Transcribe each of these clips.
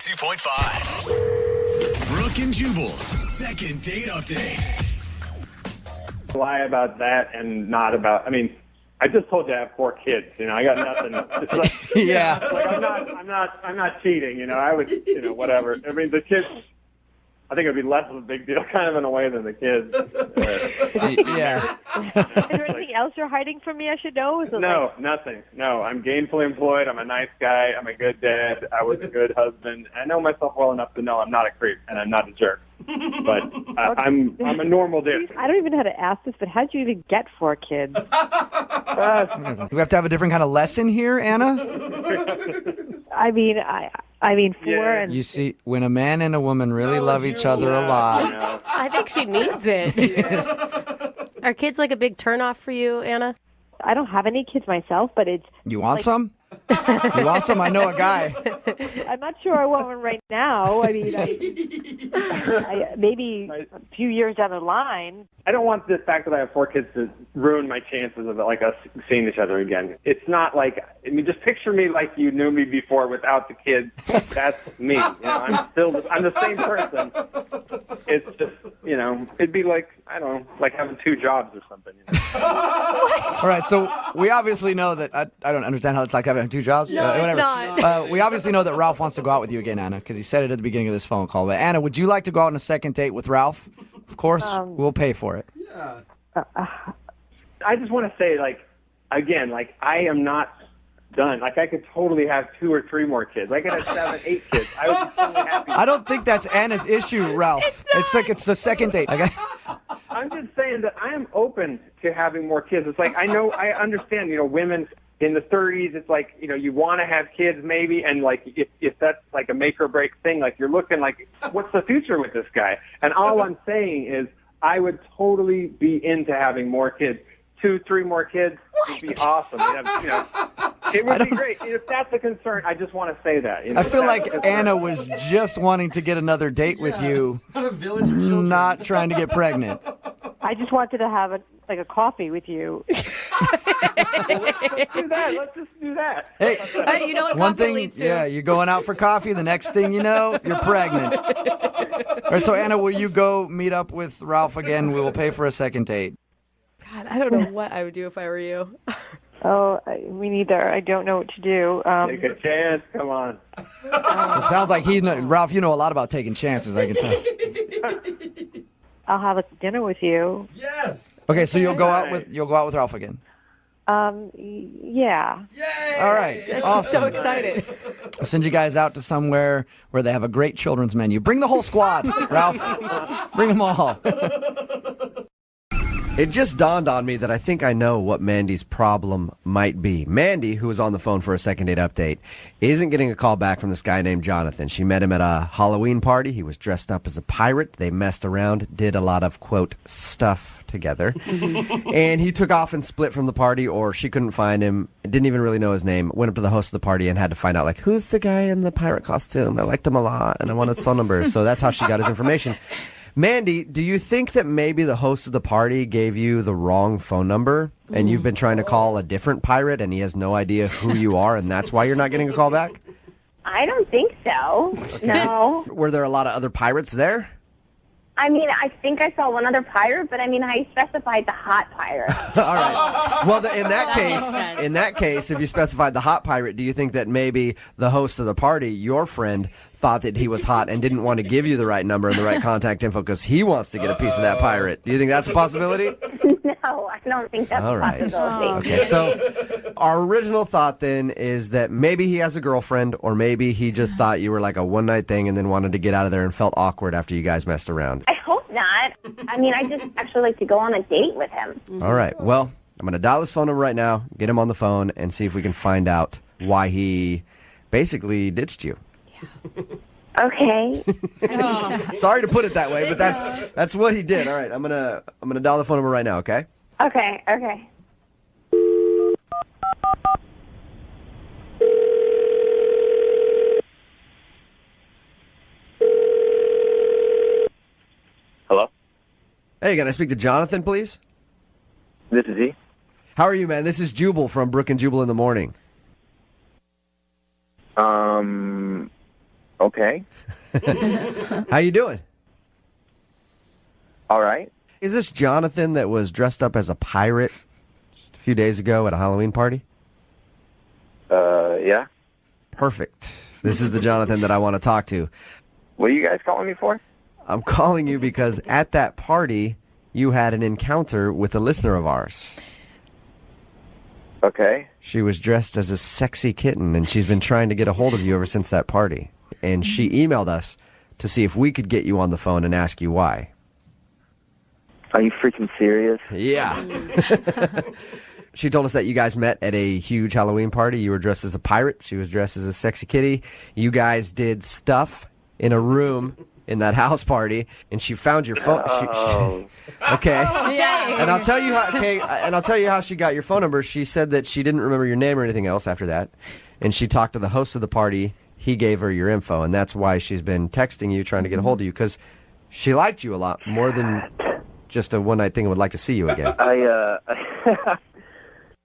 92.5. Brooke and Jubal's second date update. Lie about that and not about. I mean, I just told you I have 4 kids. I got nothing. It's like, Yeah. I'm not cheating. I would, whatever. I mean, the kids. I think it'd be less of a big deal, kind of in a way, than the kids. Yeah. Is there anything else you're hiding from me I should know? No, nothing. No, I'm gainfully employed. I'm a nice guy. I'm a good dad. I was a good husband. I know myself well enough to know I'm not a creep and I'm not a jerk. But I'm a normal dude. I don't even know how to ask this, but how'd you even get 4 kids? Do we have to have a different kind of lesson here, Anna? I mean, 4 Yeah. and You see, when a man and a woman really love each other a lot. I think she needs it. Are kids like a big turnoff for you, Anna? I don't have any kids myself, but it's. You want some? You want some? I know a guy. I'm not sure I want one right now. I mean, maybe a few years down the line. I don't want the fact that I have 4 kids to ruin my chances of us seeing each other again. It's not like, just picture me like you knew me before without the kids. That's me. I'm the same person. It's just, it'd be like, I don't know, like having 2 jobs or something. All right, so we obviously know that, I don't understand how it's like having 2 jobs. No, it's whatever. not. We obviously know that Ralph wants to go out with you again, Anna, because he said it at the beginning of this phone call. But Anna, would you like to go out on a second date with Ralph? Of course, we'll pay for it. I just want to say, again, I am not done. I could totally have 2 or 3 more kids. I could have 7, 8 kids. I would be totally happy. I don't think that's Anna's issue, Ralph. It's the second date. I'm just saying that I am open to having more kids. It's like, I understand, women in the 30s, it's like, you want to have kids maybe, and if that's like a make or break thing, you're looking what's the future with this guy? And all I'm saying is I would totally be into having more kids. 2, 3 more kids would be awesome. It would be great. If that's a concern, I just want to say that. I feel like Anna was just wanting to get another date with you, not trying to get pregnant. I just wanted to have a coffee with you. Let's do that. Let's just do that. Hey, You know what one coffee thing, leads to? yeah, you're going out for coffee. The next thing you know, you're pregnant. All right, so Anna, will you go meet up with Ralph again? We will pay for a second date. God, I don't know what I would do if I were you. Oh, me neither. I don't know what to do. Take a chance. Come on. It sounds like Ralph, you know a lot about taking chances, I can tell. I'll have a dinner with you. Yes. Okay, so you'll go out with Ralph again. Yeah. All right. She's Awesome. so excited. I'll send you guys out to somewhere where they have a great children's menu. Bring the whole squad, Ralph. Bring them all. It just dawned on me that I think I know what Mandy's problem might be. Mandy, who was on the phone for a second date update, isn't getting a call back from this guy named Jonathan. She met him at a Halloween party. He was dressed up as a pirate. They messed around, did a lot of, quote, stuff together. And he took off and split from the party, or she couldn't find him, didn't even really know his name, went up to the host of the party and had to find out, who's the guy in the pirate costume? I liked him a lot, and I want his phone number. So that's how she got his information. Mandy, do you think that maybe the host of the party gave you the wrong phone number and you've been trying to call a different pirate and he has no idea who you are and that's why you're not getting a call back? I don't think so. No. Were there a lot of other pirates there? I mean, I think I saw one other pirate, but I specified the hot pirate. All right. Well, in that makes sense. case, if you specified the hot pirate, do you think that maybe the host of the party, your friend, thought that he was hot and didn't want to give you the right number and the right contact info because he wants to get a piece of that pirate? Do you think that's a possibility? No, I don't think that's All a right. possibility. Okay, so our original thought then is that maybe he has a girlfriend or maybe he just thought you were like a one-night thing and then wanted to get out of there and felt awkward after you guys messed around. I hope not. I just actually like to go on a date with him. All right. Well, I'm going to dial his phone number right now, get him on the phone, and see if we can find out why he basically ditched you. Okay. Sorry to put it that way, but that's what he did. All right. I'm gonna dial the phone number right now, okay? Okay. Hello? Hey, can I speak to Jonathan, please? This is he. How are you, man? This is Jubal from Brooke and Jubal in the morning. Okay. How you doing? All right. Is this Jonathan that was dressed up as a pirate just a few days ago at a Halloween party? Yeah. Perfect. This is the Jonathan that I want to talk to. What are you guys calling me for? I'm calling you because at that party, you had an encounter with a listener of ours. Okay. She was dressed as a sexy kitten, and she's been trying to get a hold of you ever since that party. And she emailed us to see if we could get you on the phone and ask you why. Are you freaking serious? Yeah. She told us that you guys met at a huge Halloween party. You were dressed as a pirate. She was dressed as a sexy kitty. You guys did stuff in a room in that house party, and she found your phone. Okay. And I'll tell you how. Okay. And I'll tell you how she got your phone number. She said that she didn't remember your name or anything else after that, and she talked to the host of the party. He gave her your info, and that's why she's been texting you, trying to get a hold of you, because she liked you a lot more than just a one-night thing and would like to see you again.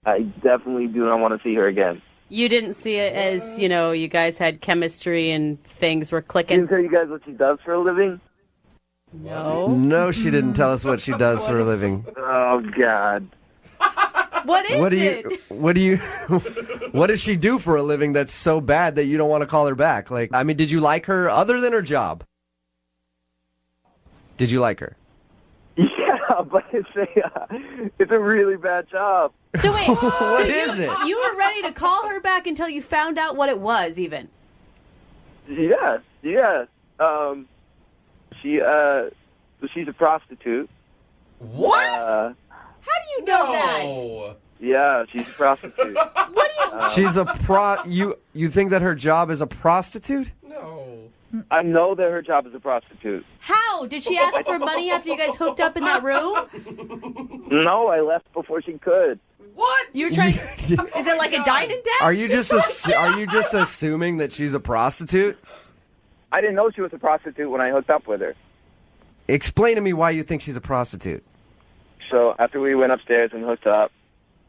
I definitely do not want to see her again. You didn't see it as, you guys had chemistry and things were She clicking? didn't tell you guys what she does for a living? No. No, she didn't tell us what she does for a living. Oh, God. What is it? What does she do for a living that's so bad that you don't want to call her back? Like, I mean, did you like her other than her job? Did you like her? Yeah, but it's a really bad job. So wait, What is it? You were ready to call her back until you found out what it was, even. Yes. She's a prostitute. What? How do you know that? Yeah, she's a prostitute. What do you... She's a you think that her job is a prostitute? No. I know that her job is a prostitute. How? Did she ask for money after you guys hooked up in that room? No, I left before she could. What? You were trying... Is it like a dine and dash? Are you just assuming that she's a prostitute? I didn't know she was a prostitute when I hooked up with her. Explain to me why you think she's a prostitute. So after we went upstairs and hooked up,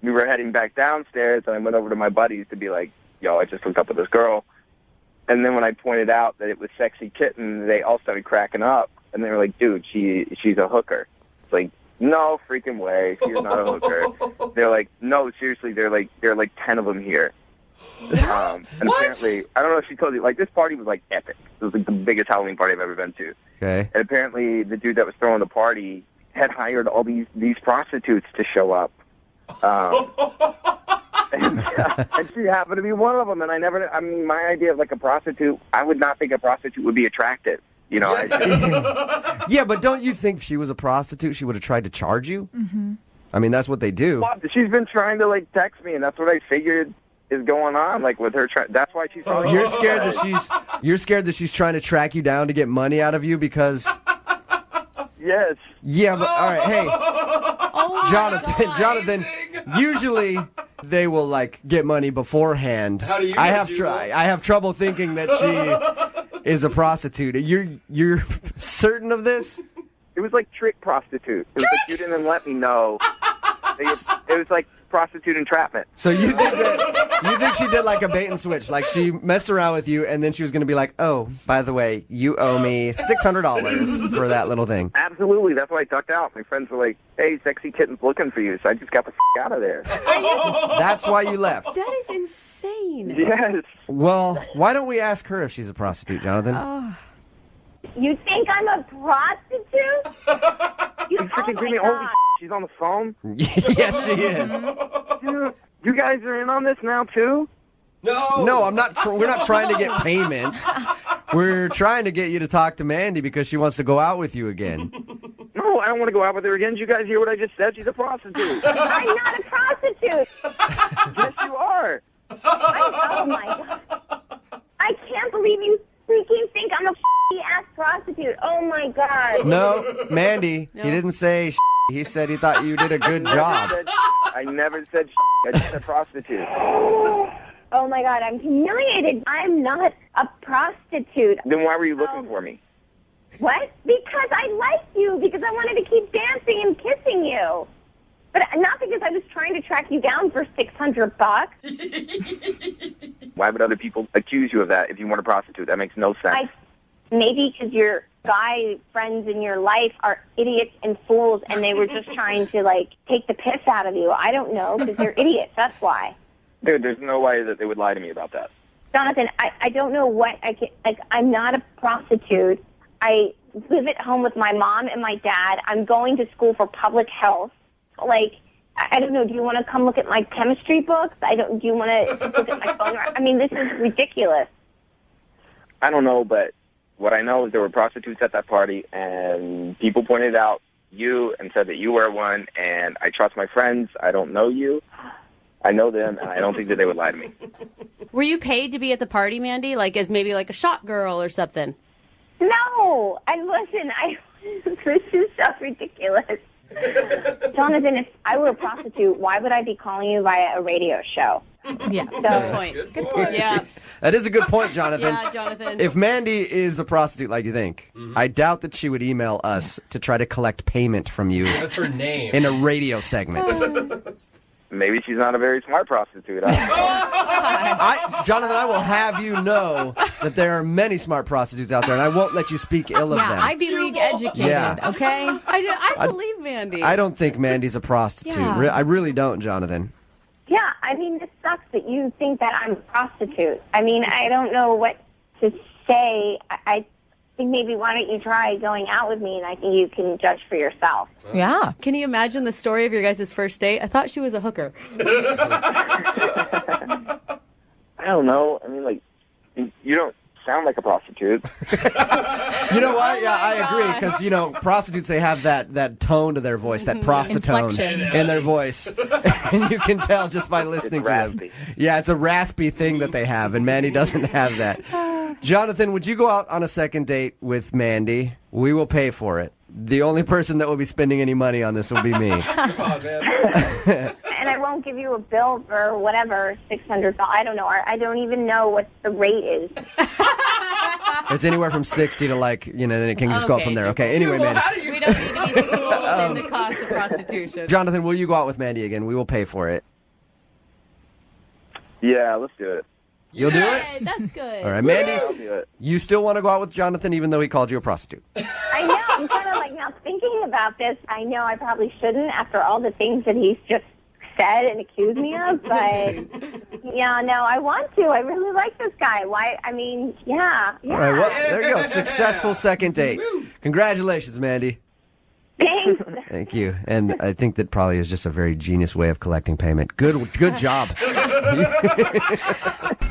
we were heading back downstairs, and I went over to my buddies to be like, yo, I just hooked up with this girl. And then when I pointed out that it was Sexy Kitten, they all started cracking up. And they were like, dude, she's a hooker. It's like, no freaking way. She's not a hooker. They're like, no, seriously, there are like 10 of them here. And apparently, I don't know if she told you, like, this party was like epic. It was like the biggest Halloween party I've ever been to. Okay. And apparently the dude that was throwing the party had hired all these prostitutes to show up. And she happened to be one of them. And my idea of like a prostitute, I would not think a prostitute would be attractive. You know? Yeah, but don't you think if she was a prostitute, she would have tried to charge you? Mm-hmm. I mean, that's what they do. Well, she's been trying to like text me, and that's what I figured is going on. Like with her, that's why she's. Probably You're scared that she's trying to track you down to get money out of you because. Yes. Yeah, but all right, hey, Jonathan. Usually they will like get money beforehand. How do you? I have trouble thinking that she is a prostitute. You're certain of this? It was like trick prostitute. It was like you didn't let me know. It was like prostitute entrapment. So you think she did like a bait and switch, like she messed around with you, and then she was going to be like, "Oh, by the way, you owe me $600 for that little thing." Absolutely, that's why I ducked out. My friends were like, "Hey, Sexy Kitten's looking for you," so I just got the out of there. That's why you left. That is insane. Yes. Well, why don't we ask her if she's a prostitute, Jonathan? You think I'm a prostitute? You freaking give me holy she's on the phone? Yes, she is. Dude, you guys are in on this now too? No, I'm not. We're not trying to get payment. We're trying to get you to talk to Mandy because she wants to go out with you again. No, I don't want to go out with her again. Did you guys hear what I just said? She's a prostitute. I'm not a prostitute. Yes, you are. Oh my God. I can't believe you freaking think I'm a ass prostitute. Oh my God. No, Mandy, he didn't say he said he thought you did a good job. I never said I just said prostitute. Oh my God, I'm humiliated. I'm not a prostitute. Then why were you looking for me? What? Because I liked you. Because I wanted to keep dancing and kissing you. But not because I was trying to track you down for $600. Why would other people accuse you of that if you weren't a prostitute? That makes no sense. Maybe because your guy friends in your life are idiots and fools, and they were just trying to, like, take the piss out of you. I don't know, because they're idiots. That's why. Dude, there's no way that they would lie to me about that. Jonathan, I don't know what I can, like, I'm not a prostitute. I live at home with my mom and my dad. I'm going to school for public health. Like, I don't know, do you want to come look at my chemistry books? Do you want to look at my phone? I mean, this is ridiculous. I don't know, but what I know is there were prostitutes at that party, and people pointed out you and said that you were one, and I trust my friends. I don't know you. I know them, and I don't think that they would lie to me. Were you paid to be at the party, Mandy? Like as maybe like a shot girl or something? No, this is so ridiculous. Jonathan, if I were a prostitute, why would I be calling you via a radio show? Yeah, So- good point. Good point. Yeah. That is a good point, Jonathan. Yeah, Jonathan. If Mandy is a prostitute like you think, I doubt that she would email us to try to collect payment from you That's her name. in a radio segment. Maybe she's not a very smart prostitute. I don't know. Jonathan, I will have you know that there are many smart prostitutes out there, and I won't let you speak ill of Yeah, them. Ivy League educated, Yeah. okay? I believe Mandy. I don't think Mandy's a prostitute. Yeah. I really don't, Jonathan. Yeah, I mean, this sucks that you think that I'm a prostitute. I mean, I don't know what to say. I think maybe why don't you try going out with me, and I think you can judge for yourself. Yeah. Can you imagine the story of your guys' first date? I thought she was a hooker. I don't know. I mean, like, you don't sound like a prostitute. You know what? Yeah, I agree. Because, prostitutes, they have that tone to their voice, that prostitutone Inflection. in their voice. And you can tell just by listening It's to them. raspy. Yeah, it's a raspy thing that they have, and Mandy doesn't have that. Jonathan, would you go out on a second date with Mandy? We will pay for it. The only person that will be spending any money on this will be me. Come on, man. And I won't give you a bill for whatever, $600. I don't know. I don't even know what the rate is. It's anywhere from 60 to then it can just go up from there. Okay, anyway, Well, Mandy. how do you We don't need to be schooled in the cost of prostitution. Jonathan, will you go out with Mandy again? We will pay for it. Yeah, let's do it. You'll do it? Hey, that's good. All right, Mandy, I'll do it. you still want to go out with Jonathan even though he called you a prostitute? I know. I'm kind of like now thinking about this. I know I probably shouldn't after all the things that he's just said and accused me of. But yeah, no, I want to. I really like this guy. Why? I mean, yeah. All right, well, there you go. Successful second date. Congratulations, Mandy. Thanks. Thank you. And I think that probably is just a very genius way of collecting payment. Good job.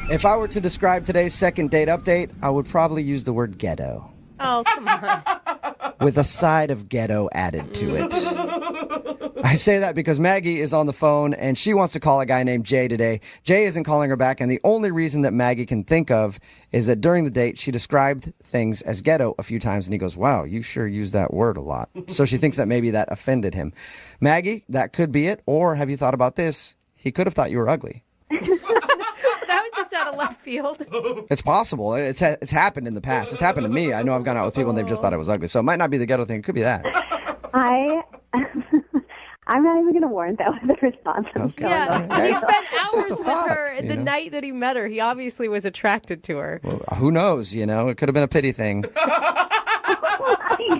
If I were to describe today's second date update, I would probably use the word ghetto, Oh, come on. with a side of ghetto added to it. I say that because Maggie is on the phone and she wants to call a guy named Jay today. Jay isn't calling her back, and the only reason that Maggie can think of is that during the date she described things as ghetto a few times, and he goes, "Wow, you sure use that word a lot." So she thinks that maybe that offended him. Maggie, that could be it. Or have you thought about this? He could have thought you were ugly. That was just out of left field. It's possible. It's happened in the past. It's happened to me. I know I've gone out with people and they've just thought I was ugly. So it might not be the ghetto thing. It could be that. I'm not even going to warrant that with a response. Okay. Yeah, he spent hours with thought, her the night that he met her. He obviously was attracted to her. Well, who knows? It could have been a pity thing.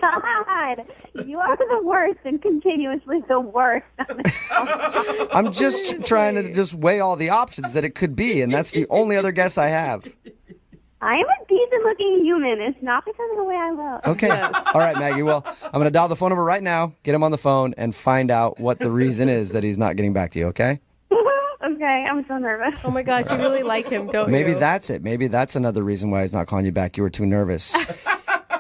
Oh my God. You are the worst and continuously the worst. I'm just trying to just weigh all the options that it could be, and that's the only other guess I have. I am a decent-looking human. It's not because of the way I look. Okay. All right, Maggie. Well, I'm going to dial the phone number right now, get him on the phone, and find out what the reason is that he's not getting back to you, okay? Okay, I'm so nervous. Oh my gosh, you really like him, don't Maybe you? that's it. Maybe that's another reason why he's not calling you back. You were too nervous.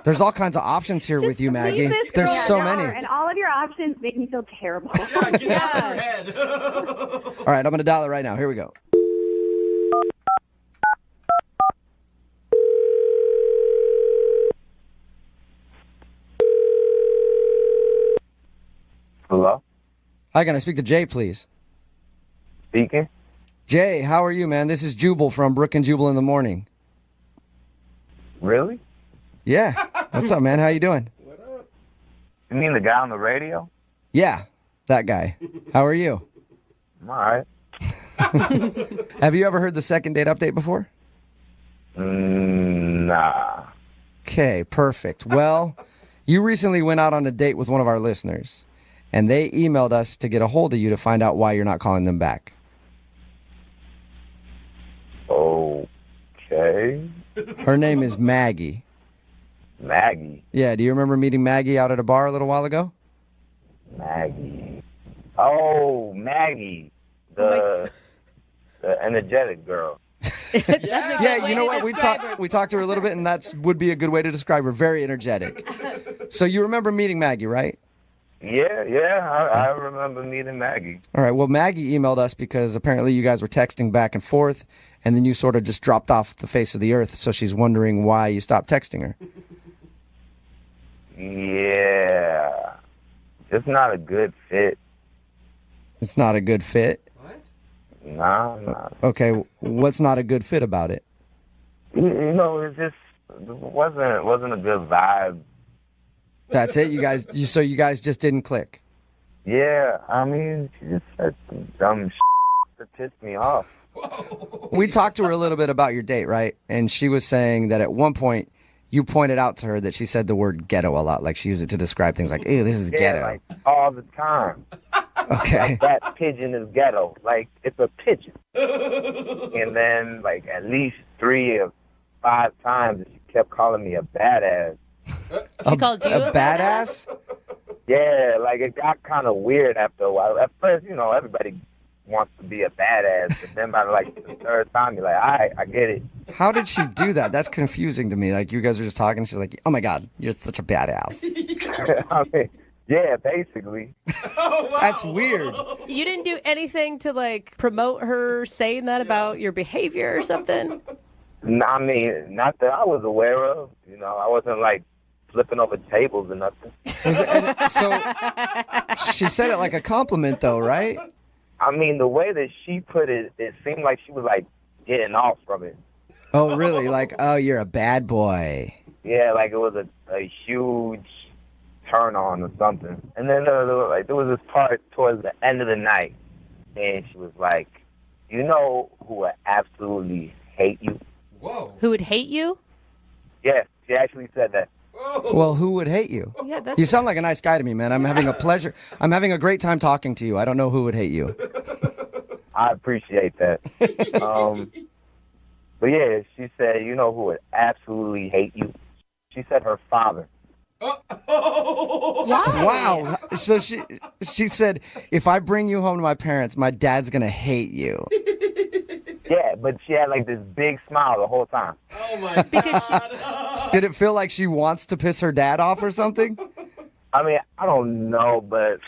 There's all kinds of options here with you, leave Maggie. this There's girl so No, many. and all of your options make me feel terrible. Get out of her head. All right, I'm going to dial it right now. Here we go. Hello? Hi, can I speak to Jay, please? Speaking? Jay, how are you, man? This is Jubal from Brooke and Jubal in the morning. Really? Yeah. What's up, man? How you doing? You mean the guy on the radio? Yeah. That guy. How are you? I'm all right. Have you ever heard the second date update before? Nah. Okay, perfect. Well, you recently went out on a date with one of our listeners, and they emailed us to get a hold of you to find out why you're not calling them back. Okay. Her name is Maggie. Maggie. Yeah, do you remember meeting Maggie out at a bar a little while ago? Maggie. Oh, Maggie. The energetic girl. Yeah, you know what? We talked to her a little bit, and that would be a good way to describe her. Very energetic. So you remember meeting Maggie, right? Yeah, I remember meeting Maggie. All right, well, Maggie emailed us because apparently you guys were texting back and forth, and then you sort of just dropped off the face of the earth, so she's wondering why you stopped texting her. Yeah. Just not a good fit. It's not a good fit? Nah. Okay, what's not a good fit about it? You know, it wasn't a good vibe. That's it? You guys just didn't click? Yeah, I mean, she just said some dumb that pissed me off. We talked to her a little bit about your date, right? And she was saying that at one point you pointed out to her that she said the word ghetto a lot. Like she used it to describe things like, ew, this is ghetto. Like all the time. Okay. Like, that pigeon is ghetto. Like, it's a pigeon. And then, like, at least 3 or 5 times she kept calling me a badass. She called you a badass? Yeah, like, it got kind of weird after a while. At first, you know, everybody wants to be a badass. But then by, like, the 3rd time, you're like, all right, I get it. How did she do that? That's confusing to me. Like, you guys are just talking, she's like, oh, my God, you're such a badass. I mean, yeah, basically. Oh, wow. That's weird. You didn't do anything to, like, promote her saying that about your behavior or something? I mean, not that I was aware of. You know, I wasn't, like, flipping over tables or nothing. So she said it like a compliment, though, right? I mean, the way that she put it, it seemed like she was, like, getting off from it. Oh, really? Like, oh, you're a bad boy. Yeah, like it was a huge turn on or something. And then there was this part towards the end of the night, and she was like, you know who would absolutely hate you? Whoa. Who would hate you? Yeah, she actually said that. Whoa. Well, who would hate you? Yeah, that's... You sound like a nice guy to me, man. I'm having a pleasure. I'm having a great time talking to you. I don't know who would hate you. I appreciate that. But yeah, she said, you know who would absolutely hate you? She said her father. Wow. So she said, if I bring you home to my parents, my dad's going to hate you. Yeah, but she had like this big smile the whole time. Oh, my God. Did it feel like she wants to piss her dad off or something? I mean, I don't know, but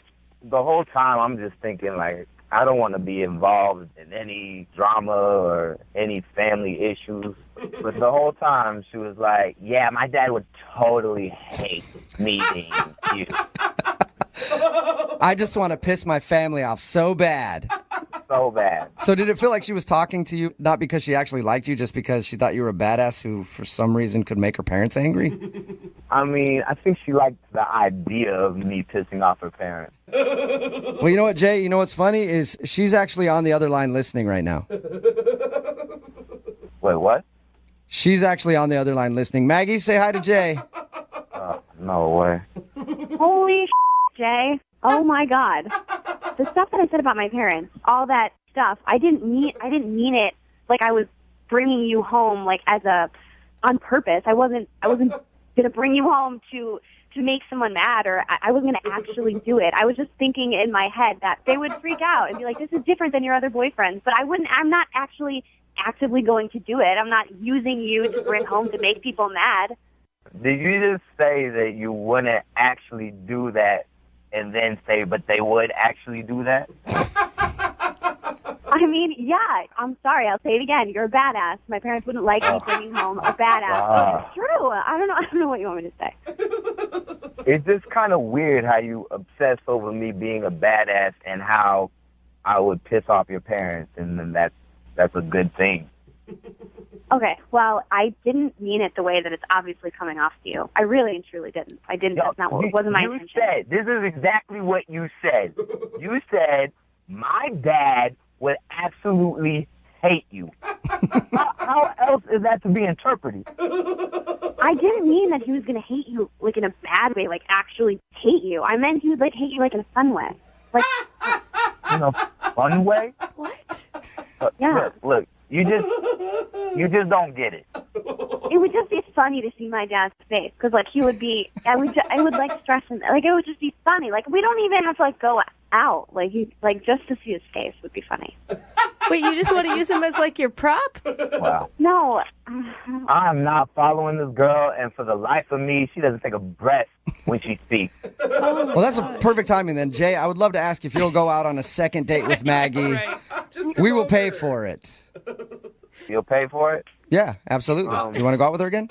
the whole time I'm just thinking, like, I don't want to be involved in any drama or any family issues. But the whole time she was like, yeah, my dad would totally hate meeting you. I just want to piss my family off so bad. So bad. So did it feel like she was talking to you, not because she actually liked you, just because she thought you were a badass who, for some reason, could make her parents angry? I mean, I think she liked the idea of me pissing off her parents. Well, you know what, Jay? You know what's funny is she's actually on the other line listening right now. Wait, what? She's actually on the other line listening. Maggie, say hi to Jay. No way. Holy Jay. Oh my God. The stuff that I said about my parents, all that stuff, I didn't mean it like I was bringing you home like on purpose. I wasn't going to bring you home to make someone mad, or I wasn't going to actually do it. I was just thinking in my head that they would freak out and be like, this is different than your other boyfriends. But I'm not actually actively going to do it. I'm not using you to bring home to make people mad. Did you just say that you wouldn't actually do that and then say, but they would actually do that? I mean, yeah, I'm sorry. I'll say it again. You're a badass. My parents wouldn't like me bringing home a badass. But it's true. I don't know what you want me to say. It's just kind of weird how you obsess over me being a badass and how I would piss off your parents, and then that's a good thing. Okay, well, I didn't mean it the way that it's obviously coming off to you. I really and truly didn't. I didn't. That's not what. It wasn't my intention. You said, this is exactly what you said. You said, my dad would absolutely hate you. How else is that to be interpreted? I didn't mean that he was going to hate you, like, in a bad way, like, actually hate you. I meant he would, like, hate you, like, in a fun way. Like, In a fun way? What? Yeah. Look, you just don't get it. It would just be funny to see my dad's face, because, like, he would be, I would, like, stress him. Like, it would just be funny. Like, we don't even have to, like, go out. Like, just to see his face would be funny. Wait, you just want to use him as, like, your prop? Wow. No. I'm not following this girl, and for the life of me, she doesn't take a breath when she speaks. Well, that's a perfect timing then. Jay, I would love to ask if you'll go out on a second date with Maggie. Right. Just We come will over pay here. for it. You'll pay for it? Yeah, absolutely. Do you want to go out with her again?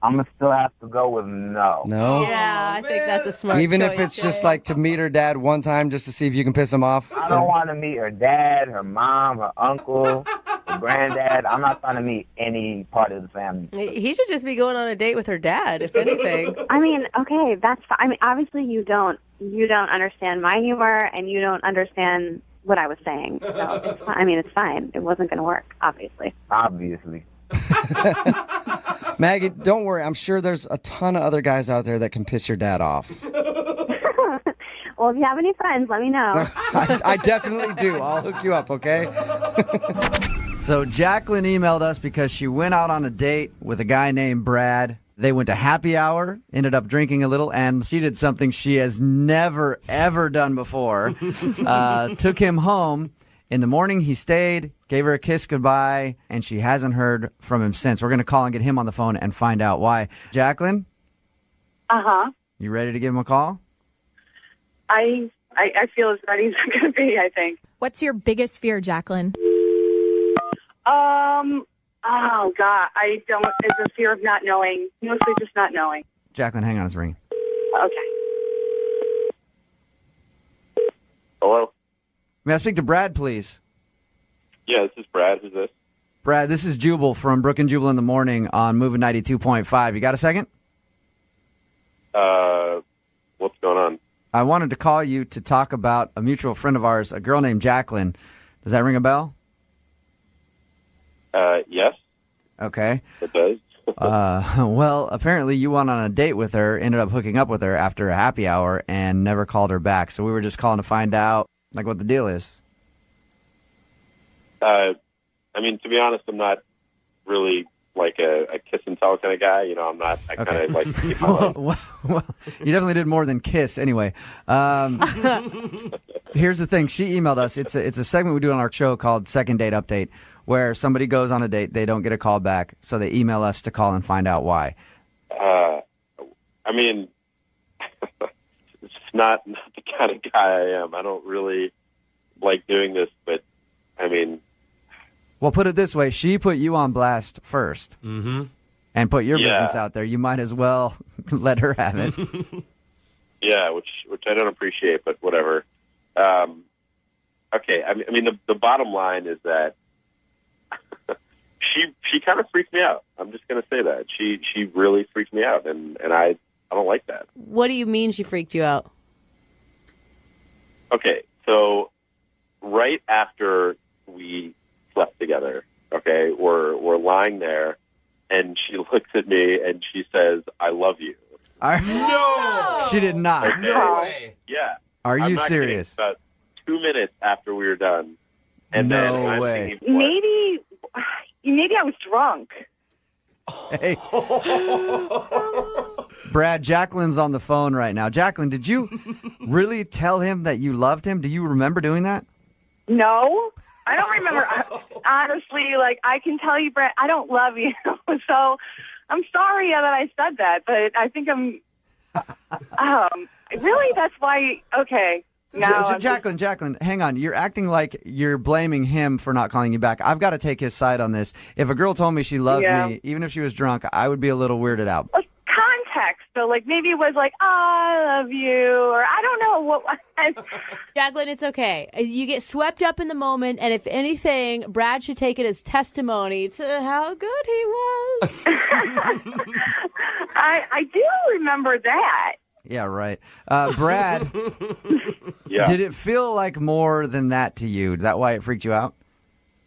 I'm going to still have to go with no. No? Yeah, I think that's a smart Even if choice, it's just Jay. like to meet her dad one time just to see if you can piss him off? I don't want to meet her dad, her mom, her uncle, her granddad. I'm not trying to meet any part of the family. He should just be going on a date with her dad, if anything. I mean, okay, that's fine. I mean, obviously you don't understand my humor, and you don't understand what I was saying. So it's fine. I mean, it's fine. It wasn't going to work, obviously. Obviously. Maggie, don't worry. I'm sure there's a ton of other guys out there that can piss your dad off. Well, if you have any friends, let me know. I definitely do. I'll hook you up, okay? So Jacqueline emailed us because she went out on a date with a guy named Brad. They went to happy hour, ended up drinking a little, and she did something she has never, ever done before. Took him home. In the morning, he stayed, gave her a kiss goodbye, and she hasn't heard from him since. We're going to call and get him on the phone and find out why. Jacqueline, Uh-huh. you ready to give him a call? I feel as ready as I'm going to be, I think. What's your biggest fear, Jacqueline? Oh, God, it's a fear of not knowing, mostly just not knowing. Jacqueline, hang on, it's ringing. Okay. Hello? May I speak to Brad, please? Yeah, this is Brad. Who's this? Brad, this is Jubal from Brooke and Jubal in the Morning on Moving 92.5. You got a second? What's going on? I wanted to call you to talk about a mutual friend of ours, a girl named Jacqueline. Does that ring a bell? Yes, Okay. it does. Well, apparently you went on a date with her, ended up hooking up with her after a happy hour, and never called her back. So we were just calling to find out, like, what the deal is. I mean, to be honest, I'm not really like a kiss and tell kind of guy. You know, I'm not. I kind of like keep my life. Well, you definitely did more than kiss. Anyway, here's the thing. She emailed us. It's a segment we do on our show called Second Date Update, where somebody goes on a date, they don't get a call back, so they email us to call and find out why. I mean, it's not the kind of guy I am. I don't really like doing this, but I mean. Well, put it this way. She put you on blast first and put your business out there. You might as well let her have it. Yeah, which I don't appreciate, but whatever. Okay, I mean the bottom line is that she kind of freaked me out. I'm just going to say that. She really freaked me out, and I don't like that. What do you mean she freaked you out? Okay, so right after we slept together, okay, we're lying there, and she looks at me and she says, "I love you." No! She did not. Okay? No way. Yeah. Are I'm you not serious? kidding. About 2 minutes after we were done, and No then I'm way. thinking, what? Maybe I was drunk. Hey. Brad, Jacqueline's on the phone right now. Jacqueline, did you really tell him that you loved him? Do you remember doing that? No, I don't remember. Honestly, like, I can tell you, Brett, I don't love you. So I'm sorry that I said that, but I think I'm, really? That's why, okay. No, Jacqueline, hang on. You're acting like you're blaming him for not calling you back. I've got to take his side on this. If a girl told me she loved me, even if she was drunk, I would be a little weirded out. Context, So, like, maybe it was like, oh, I love you, or I don't know what was. Jacqueline, it's okay. You get swept up in the moment, and if anything, Brad should take it as testimony to how good he was. I do remember that. Yeah, right. Brad, Yeah. did it feel like more than that to you? Is that why it freaked you out?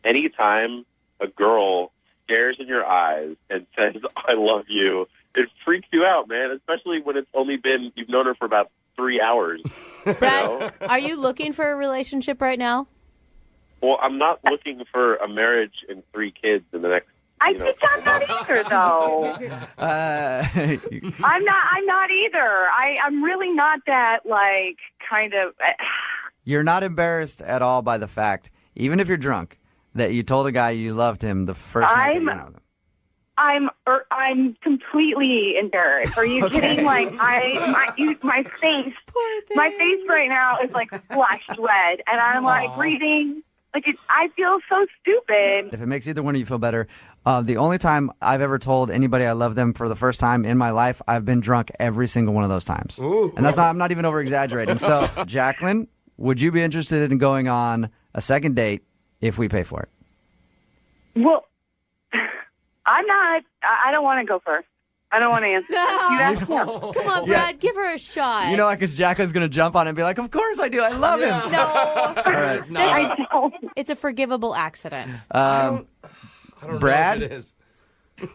Anytime a girl stares in your eyes and says, I love you, it freaks you out, man, especially when it's only been, you've known her for about 3 hours. Brad, are you looking for a relationship right now? Well, I'm not looking for a marriage and 3 kids in the next, I think I'm not either, though. I'm not either. I'm really not that, like, kind of. You're not embarrassed at all by the fact, even if you're drunk, that you told a guy you loved him the first night that you went out with him. I'm completely embarrassed. Are you kidding? Like, my face right now is like flushed red, and I'm like breathing. Like, I feel so stupid. If it makes either one of you feel better, the only time I've ever told anybody I love them for the first time in my life, I've been drunk every single one of those times. Ooh. And I'm not even over exaggerating. So, Jacqueline, would you be interested in going on a second date if we pay for it? Well, I'm not. I don't want to go first. I don't want to answer. Come on, Brad, give her a shot. You know, because Jacqueline's going to jump on it and be like, of course I do. I love him. No. All right. I don't. It's a forgivable accident. I don't Brad? know if it is.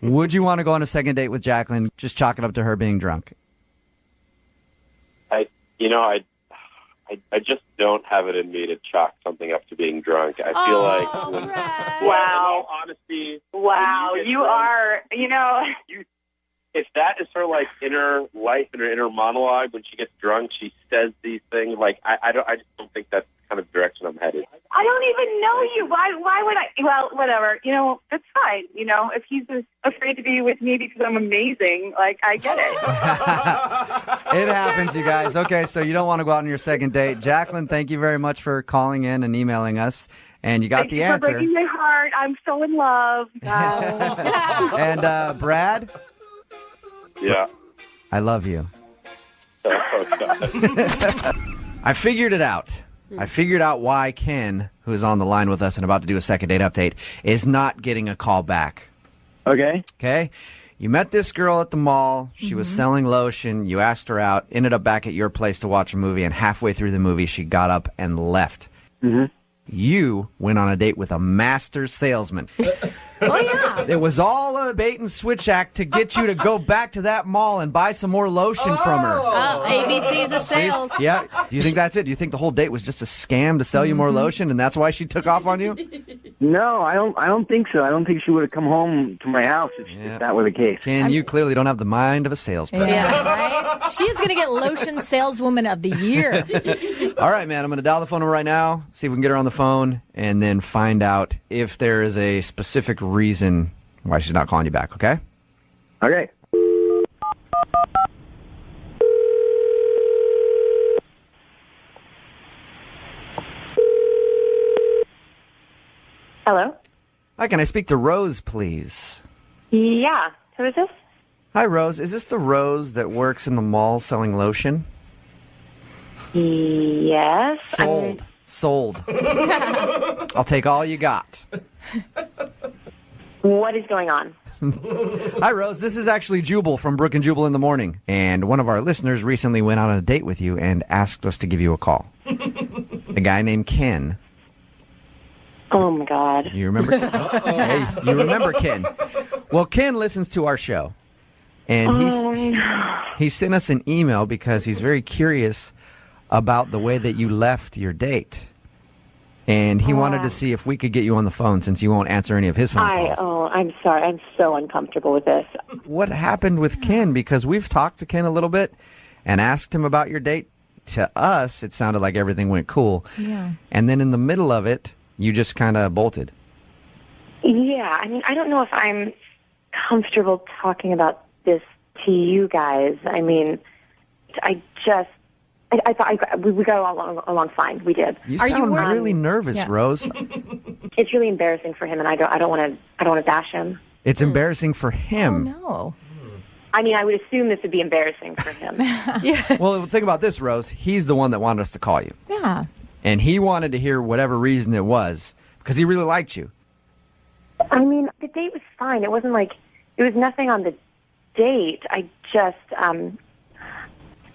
Would you want to go on a second date with Jacqueline? Just chalk it up to her being drunk. I just don't have it in me to chalk something up to being drunk. I feel like, Brad. Wow. in all honesty, Wow, when you get are. if that is her like inner life and her inner monologue when she gets drunk, she says these things. Like I just don't think that's the kind of direction I'm headed. I don't even know you. Why would I? Well, whatever. That's fine. If he's afraid to be with me because I'm amazing, like, I get it. It happens, you guys. Okay, so you don't want to go out on your second date. Jacqueline, thank you very much for calling in and emailing us. And you got Thank the you answer. for breaking my heart. I'm so in love. And Brad, Yeah. I love you. Oh, God. I figured it out. I figured out why Ken, who is on the line with us and about to do a second date update, is not getting a call back. Okay. Okay? You met this girl at the mall. She was selling lotion. You asked her out, ended up back at your place to watch a movie, and halfway through the movie, she got up and left. Mm-hmm. You went on a date with a master salesman. Oh, yeah. It was all a bait and switch act to get you to go back to that mall and buy some more lotion from her. ABC's of sales. Yeah. Do you think that's it? Do you think the whole date was just a scam to sell you more lotion, and that's why she took off on you? No, I don't think so. I don't think she would have come home to my house if that were the case. Ken, you clearly don't have the mind of a salesperson. Yeah, right? She is going to get lotion saleswoman of the year. All right, man. I'm going to dial the phone number right now, see if we can get her on the phone, and then find out if there is a specific reason why she's not calling you back, okay? Okay. Hello? Hi, can I speak to Rose, please? Yeah. Who is this? Hi, Rose. Is this the Rose that works in the mall selling lotion? Yes. Sold. Sold. I'll take all you got. What is going on? Hi, Rose. This is actually Jubal from Brooke and Jubal in the Morning. And one of our listeners recently went on a date with you and asked us to give you a call. A guy named Ken. Oh, my God. You remember? Hey, you remember Ken? Well, Ken listens to our show. And he sent us an email because he's very curious about the way that you left your date. And he wanted to see if we could get you on the phone since you won't answer any of his phone calls. I'm sorry. I'm so uncomfortable with this. What happened with Ken? Because we've talked to Ken a little bit and asked him about your date. To us, it sounded like everything went cool. Yeah. And then in the middle of it, you just kind of bolted. Yeah. I mean, I don't know if I'm comfortable talking about this to you guys. I mean, I thought we got along fine. We did. You sound really nervous, Rose. It's really embarrassing for him, and I don't want to bash him. It's embarrassing for him. Oh, no. I mean, I would assume this would be embarrassing for him. Well, think about this, Rose. He's the one that wanted us to call you. Yeah. And he wanted to hear whatever reason it was because he really liked you. I mean, the date was fine. It wasn't like, it was nothing on the date. I just,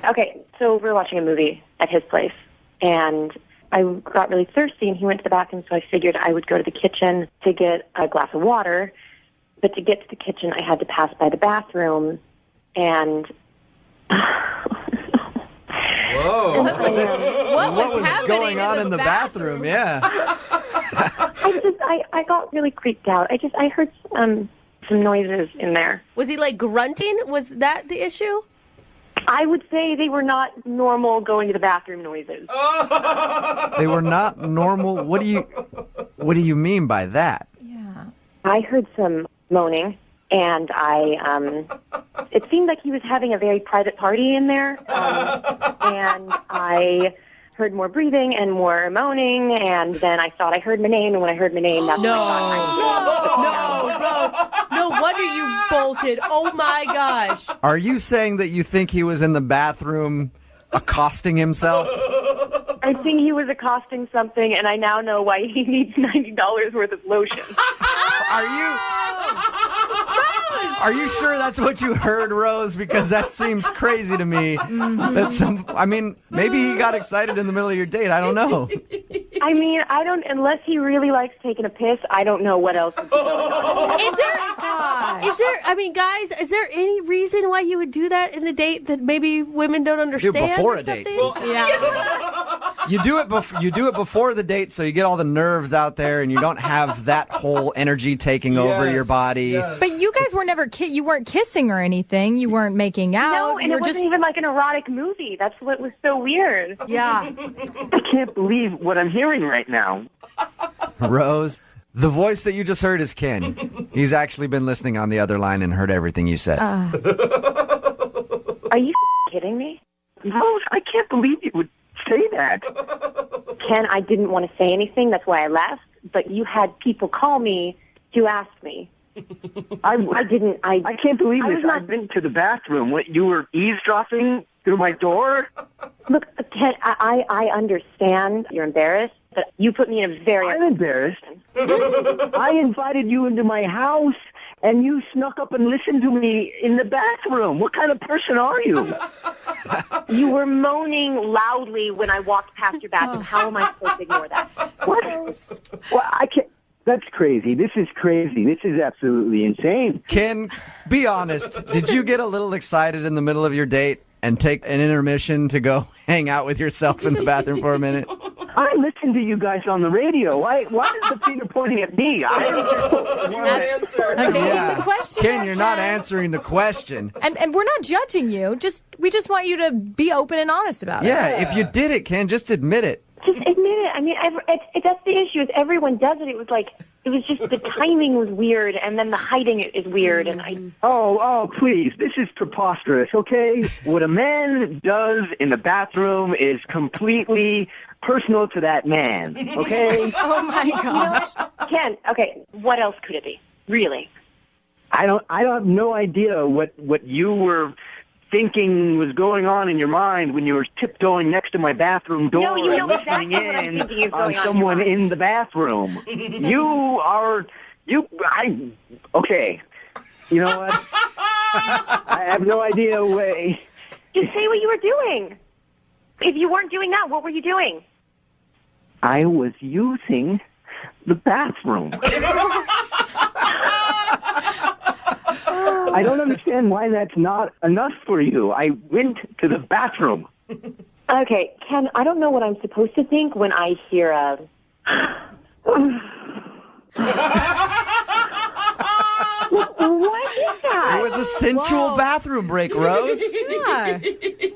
okay, so we were watching a movie at his place, and I got really thirsty, and he went to the bathroom, so I figured I would go to the kitchen to get a glass of water. But to get to the kitchen, I had to pass by the bathroom, and... Whoa. What was going on in the bathroom? Yeah. I got really creeped out. I heard some noises in there. Was he like grunting? Was that the issue? I would say they were not normal going to the bathroom noises. They were not normal. What do you mean by that? Yeah. I heard some moaning, and it seemed like he was having a very private party in there. And I heard more breathing and more moaning, and then I thought I heard my name, and when I heard my name, that's when I thought No wonder you bolted. Oh my gosh. Are you saying that you think he was in the bathroom accosting himself? I think he was accosting something, and I now know why he needs $90 worth of lotion. Are you sure that's what you heard, Rose? Because that seems crazy to me. That maybe he got excited in the middle of your date. I don't know. I mean, unless he really likes taking a piss, I don't know what else is going on. Guys, is there any reason why you would do that in a date that maybe women don't understand? Do it before a date. You do it before the date, so you get all the nerves out there, and you don't have that whole energy taking over your body. Yes. But you guys were never you weren't kissing or anything. You weren't making out. No, and it wasn't even like an erotic movie. That's what was so weird. Yeah. I can't believe what I'm hearing right now. Rose, the voice that you just heard is Ken. He's actually been listening on the other line and heard everything you said. Are you kidding me? Rose, I can't believe you would say that. Ken, I didn't want to say anything. That's why I left. But you had people call me to ask me. I can't believe this. I've been to the bathroom. What, you were eavesdropping through my door? Look, Ken, I understand you're embarrassed, but you put me in a very... I'm embarrassed. I invited you into my house, and you snuck up and listened to me in the bathroom. What kind of person are you? You were moaning loudly when I walked past your bathroom. How am I supposed to ignore that? What? Well, I can't... That's crazy. This is crazy. This is absolutely insane. Ken, be honest. Did you get a little excited in the middle of your date and take an intermission to go hang out with yourself in the bathroom for a minute? I listen to you guys on the radio. Why is the finger pointing at me? That's evading the question. Ken, you're not answering the question. And we're not judging you. We just want you to be open and honest about it. Yeah, if you did it, Ken, just admit it. Just admit it. I mean, that's the issue. Is everyone does it. It was just the timing was weird, and then the hiding is weird. And Oh, please! This is preposterous. Okay, what a man does in the bathroom is completely personal to that man. Okay. Oh my gosh, Ken. Okay, what else could it be? Really? I have no idea what you were thinking was going on in your mind when you were tiptoeing next to my bathroom door no, you know listening exactly what I'm thinking is on going on someone in the bathroom. Okay. You know what? I have no idea what... Just say what you were doing. If you weren't doing that, what were you doing? I was using the bathroom. I don't understand why that's not enough for you. I went to the bathroom. Okay, Ken, I don't know what I'm supposed to think when I hear a... What is that? It was a sensual bathroom break, Rose. Yeah.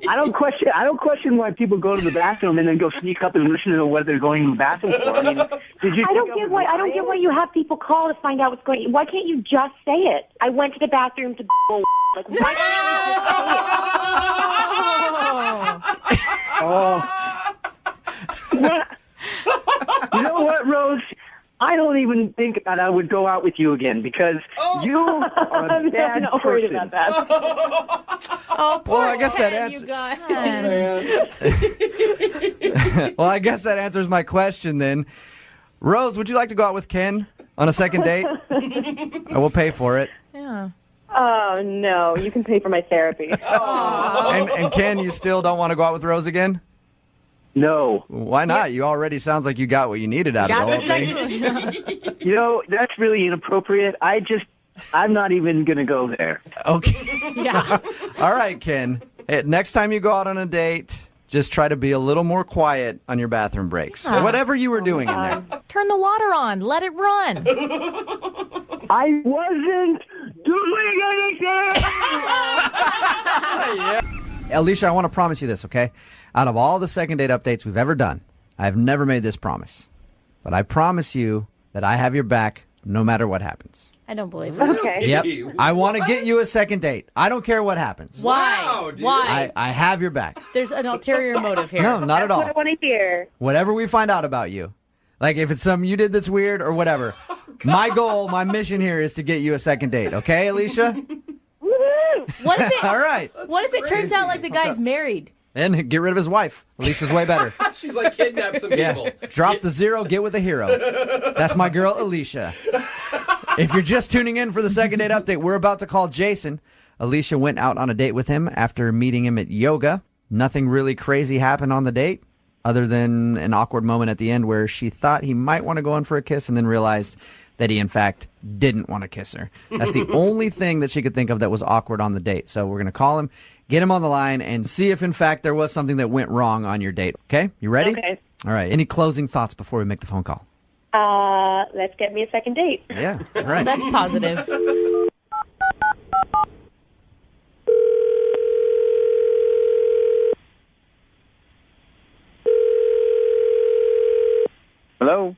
I don't question why people go to the bathroom and then go sneak up and listen to what they're going to the bathroom for. I mean, I don't get why you have people call to find out what's going on. Why can't you just say it? I went to the bathroom to like why can't you just say it? Oh. You know what, Rose? I don't even think that I would go out with you again because you are a bad not worried person. about that. Oh, poor Well, I guess that Ken, you answers. guys. Well, I guess that answers my question then. Rose, would you like to go out with Ken on a second date? I will pay for it. Yeah. Oh, no. You can pay for my therapy. And Ken, you still don't want to go out with Rose again? No. Why not? You already sounds like you got what you needed out of the whole thing. You know, that's really inappropriate. I'm not even going to go there. Okay. Yeah. All right, Ken. Hey, next time you go out on a date, just try to be a little more quiet on your bathroom breaks. Yeah. Whatever you were doing in there. Turn the water on. Let it run. I wasn't doing anything! Alicia, I want to promise you this, okay? Out of all the second date updates we've ever done, I've never made this promise. But I promise you that I have your back no matter what happens. I don't believe it. Okay. Yep. I want to get you a second date. I don't care what happens. Why? Wow, dude. Why? I have your back. There's an ulterior motive here. No, not at That's what I all. want to hear. Whatever we find out about you, like if it's something you did that's weird or whatever, my goal, my mission here is to get you a second date. Okay, Alicia? Woohoo! What if it? All right. What if it turns out like the guy's married? Then get rid of his wife. Alicia's way better. She's like kidnapped some people. Yeah. Drop the zero, get with a hero. That's my girl, Alicia. If you're just tuning in for the second date update, we're about to call Jason. Alicia went out on a date with him after meeting him at yoga. Nothing really crazy happened on the date other than an awkward moment at the end where she thought he might want to go in for a kiss and then realized that he, in fact, didn't want to kiss her. That's the only thing that she could think of that was awkward on the date. So we're going to call him, get him on the line, and see if, in fact, there was something that went wrong on your date. Okay? You ready? Okay. All right. Any closing thoughts before we make the phone call? Let's get me a second date. Yeah. All right. That's positive. Hello,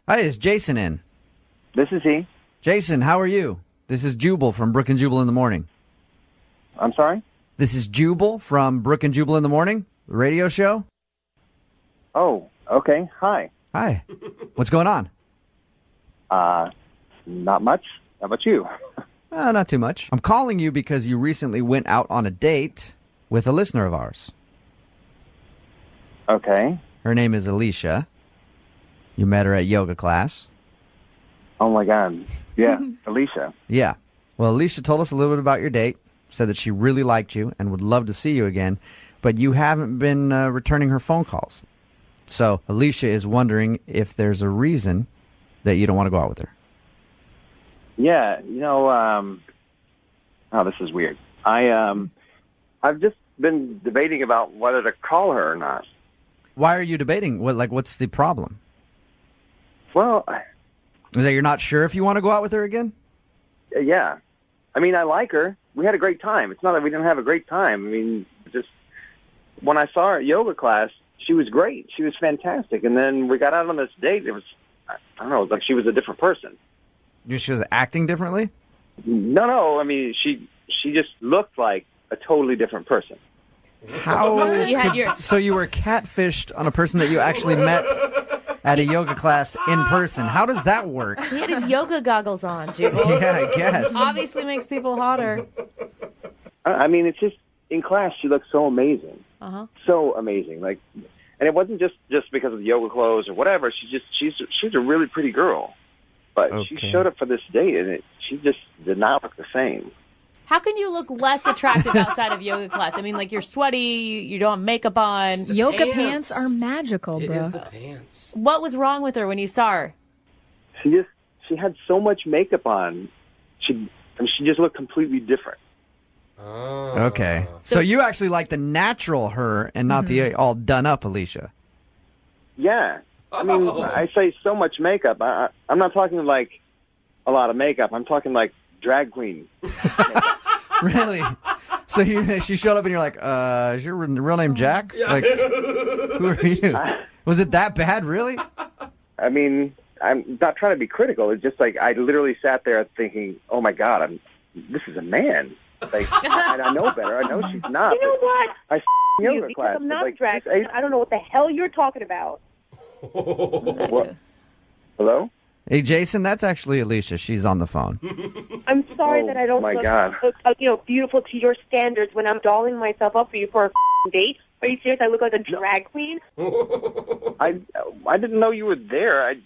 Hi, is Jason in? this is he. Jason, how are you? This is Jubal from Brooke and Jubal in the Morning. I'm sorry? This is Jubal from Brooke and Jubal in the Morning, the radio show. Oh, okay. Hi. Hi. What's going on? Not much. How about you? Not too much. I'm calling you because you recently went out on a date with a listener of ours. Okay. Her name is Alicia. You met her at yoga class. Oh, my God. Yeah, Alicia. Yeah. Well, Alicia told us a little bit about your date, said that she really liked you and would love to see you again, but you haven't been returning her phone calls. So Alicia is wondering if there's a reason that you don't want to go out with her. Yeah, oh, this is weird. I've just been debating about whether to call her or not. Why are you debating? What's the problem? Well, Is that you're not sure if you want to go out with her again? yeah. I mean, I like her. We had a great time. It's not that we didn't have a great time. I mean, just when I saw her at yoga class, she was great. She was fantastic. And then we got out on this date. It was, I don't know, it was like she was a different person. She was acting differently? No. I mean, she just looked like a totally different person. How? You had your- So you were catfished on a person that you actually met at a yoga class in person. How does that work? He had his yoga goggles on, Jubal. Yeah, I guess. Obviously makes people hotter. I mean, it's just in class she looked so amazing, Uh-huh. amazing. Like, and it wasn't just because of the yoga clothes or whatever. She's a really pretty girl, but she Okay. showed up for this date and she just did not look the same. How can you look less attractive outside of yoga class? I mean, like, you're sweaty, you don't have makeup on. Yoga pants are magical, It bro. is the pants. What was wrong with her when you saw her? She had so much makeup on. She just looked completely different. Oh. Okay. So you actually like the natural her and not the all done up Alicia. Yeah. I mean, I say so much makeup. I'm not talking like a lot of makeup. I'm talking like drag queen. Really? So she showed up and you're like, is your real name Jack? Yeah. Like, who are you? Was it that bad, really? I mean, I'm not trying to be critical. It's just like I literally sat there thinking, oh, my God, this is a man. Like, and I know better. I know she's not. You know what? I You, yoga because class. I'm not like, drag. I don't know what the hell you're talking about. What? Hello? Hey, Jason, that's actually Alicia. She's on the phone. I'm sorry that I don't my look, God. beautiful to your standards when I'm dolling myself up for you for a date. Are you serious? I look like a drag queen? I didn't know you were there.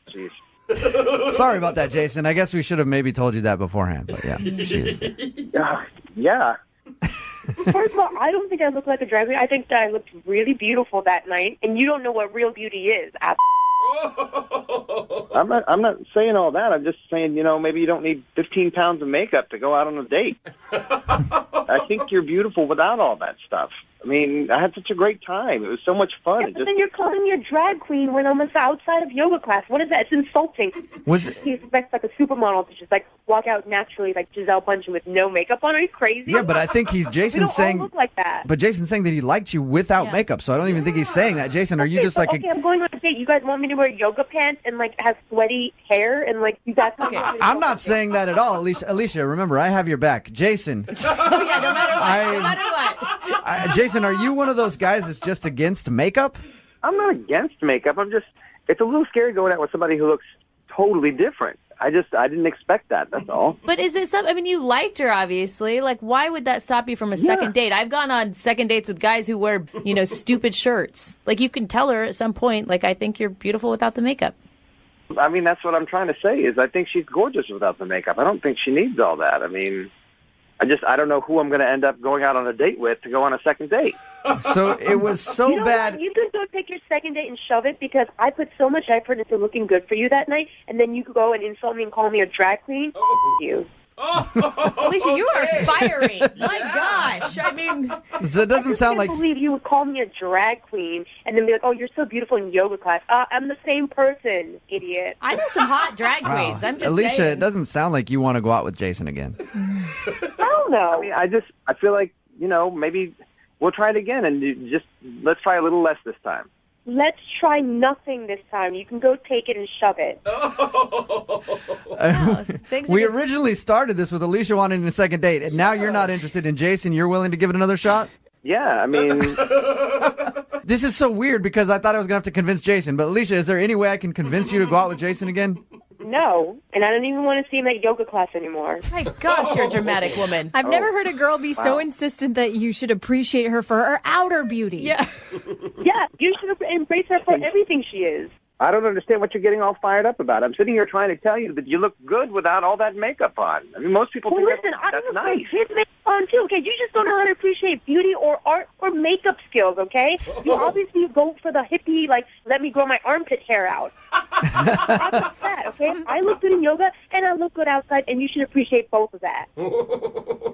Jeez. Sorry about that, Jason. I guess we should have maybe told you that beforehand. But yeah, she is. Yeah. First of all, I don't think I look like a drag queen. I think that I looked really beautiful that night, and you don't know what real beauty is. I'm not saying all that. I'm just saying, maybe you don't need 15 pounds of makeup to go out on a date. I think you're beautiful without all that stuff. I mean, I had such a great time. It was so much fun. Yeah, but then you're calling me a drag queen when I'm outside of yoga class. What is that? It's insulting. He expects like a supermodel to just walk out naturally like Giselle Bundchen with no makeup on. Are you crazy? Yeah, but I think Jason's saying. All look like that. But Jason's saying that he liked you without makeup, so I don't even think he's saying that. Jason, are you just like? Okay, I'm going on a date. You guys want me to wear yoga pants and have sweaty hair and you guys? Okay, I'm not saying that at all, Alicia. Alicia, remember, I have your back. Jason. Oh yeah, no matter what. Jason, are you one of those guys that's just against makeup? I'm not against makeup. It's a little scary going out with somebody who looks totally different. I didn't expect that. That's all. But is it something? I mean, you liked her, obviously. Why would that stop you from a second date? I've gone on second dates with guys who wear, stupid shirts. You can tell her at some point, I think you're beautiful without the makeup. I mean, that's what I'm trying to say is I think she's gorgeous without the makeup. I don't think she needs all that. I mean, I don't know who I'm going to end up going out on a date with to go on a second date. So it was so bad. You can go take your second date and shove it because I put so much effort into looking good for you that night, and then you could go and insult me and call me a drag queen. You. Alicia, you are fiery. My gosh. I mean, so it doesn't sound like. I can't believe you would call me a drag queen and then be like, "Oh, you're so beautiful in yoga class." I'm the same person, idiot. I know some hot drag queens. I'm just Alicia, saying. it doesn't sound like you want to go out with Jason again. I don't know. I mean, I feel like maybe we'll try it again and let's try a little less this time. Let's try nothing this time. You can go take it and shove it. We originally started this with Alicia wanting a second date, and now you're not interested in Jason. You're willing to give it another shot? Yeah, I mean... This is so weird because I thought I was going to have to convince Jason. But Alicia, is there any way I can convince you to go out with Jason again? No, and I don't even want to see him at yoga class anymore. My gosh, you're a dramatic woman. I've never heard a girl be so insistent that you should appreciate her for her outer beauty. Yeah. Yeah, you should embrace her for everything she is. I don't understand what you're getting all fired up about. I'm sitting here trying to tell you that you look good without all that makeup on. I mean, most people think that's nice. Kids make on too, okay? You just don't know how to appreciate beauty or art or makeup skills, okay? You obviously go for the hippie, let me grow my armpit hair out. I like that, okay? I look good in yoga and I look good outside, and you should appreciate both of that.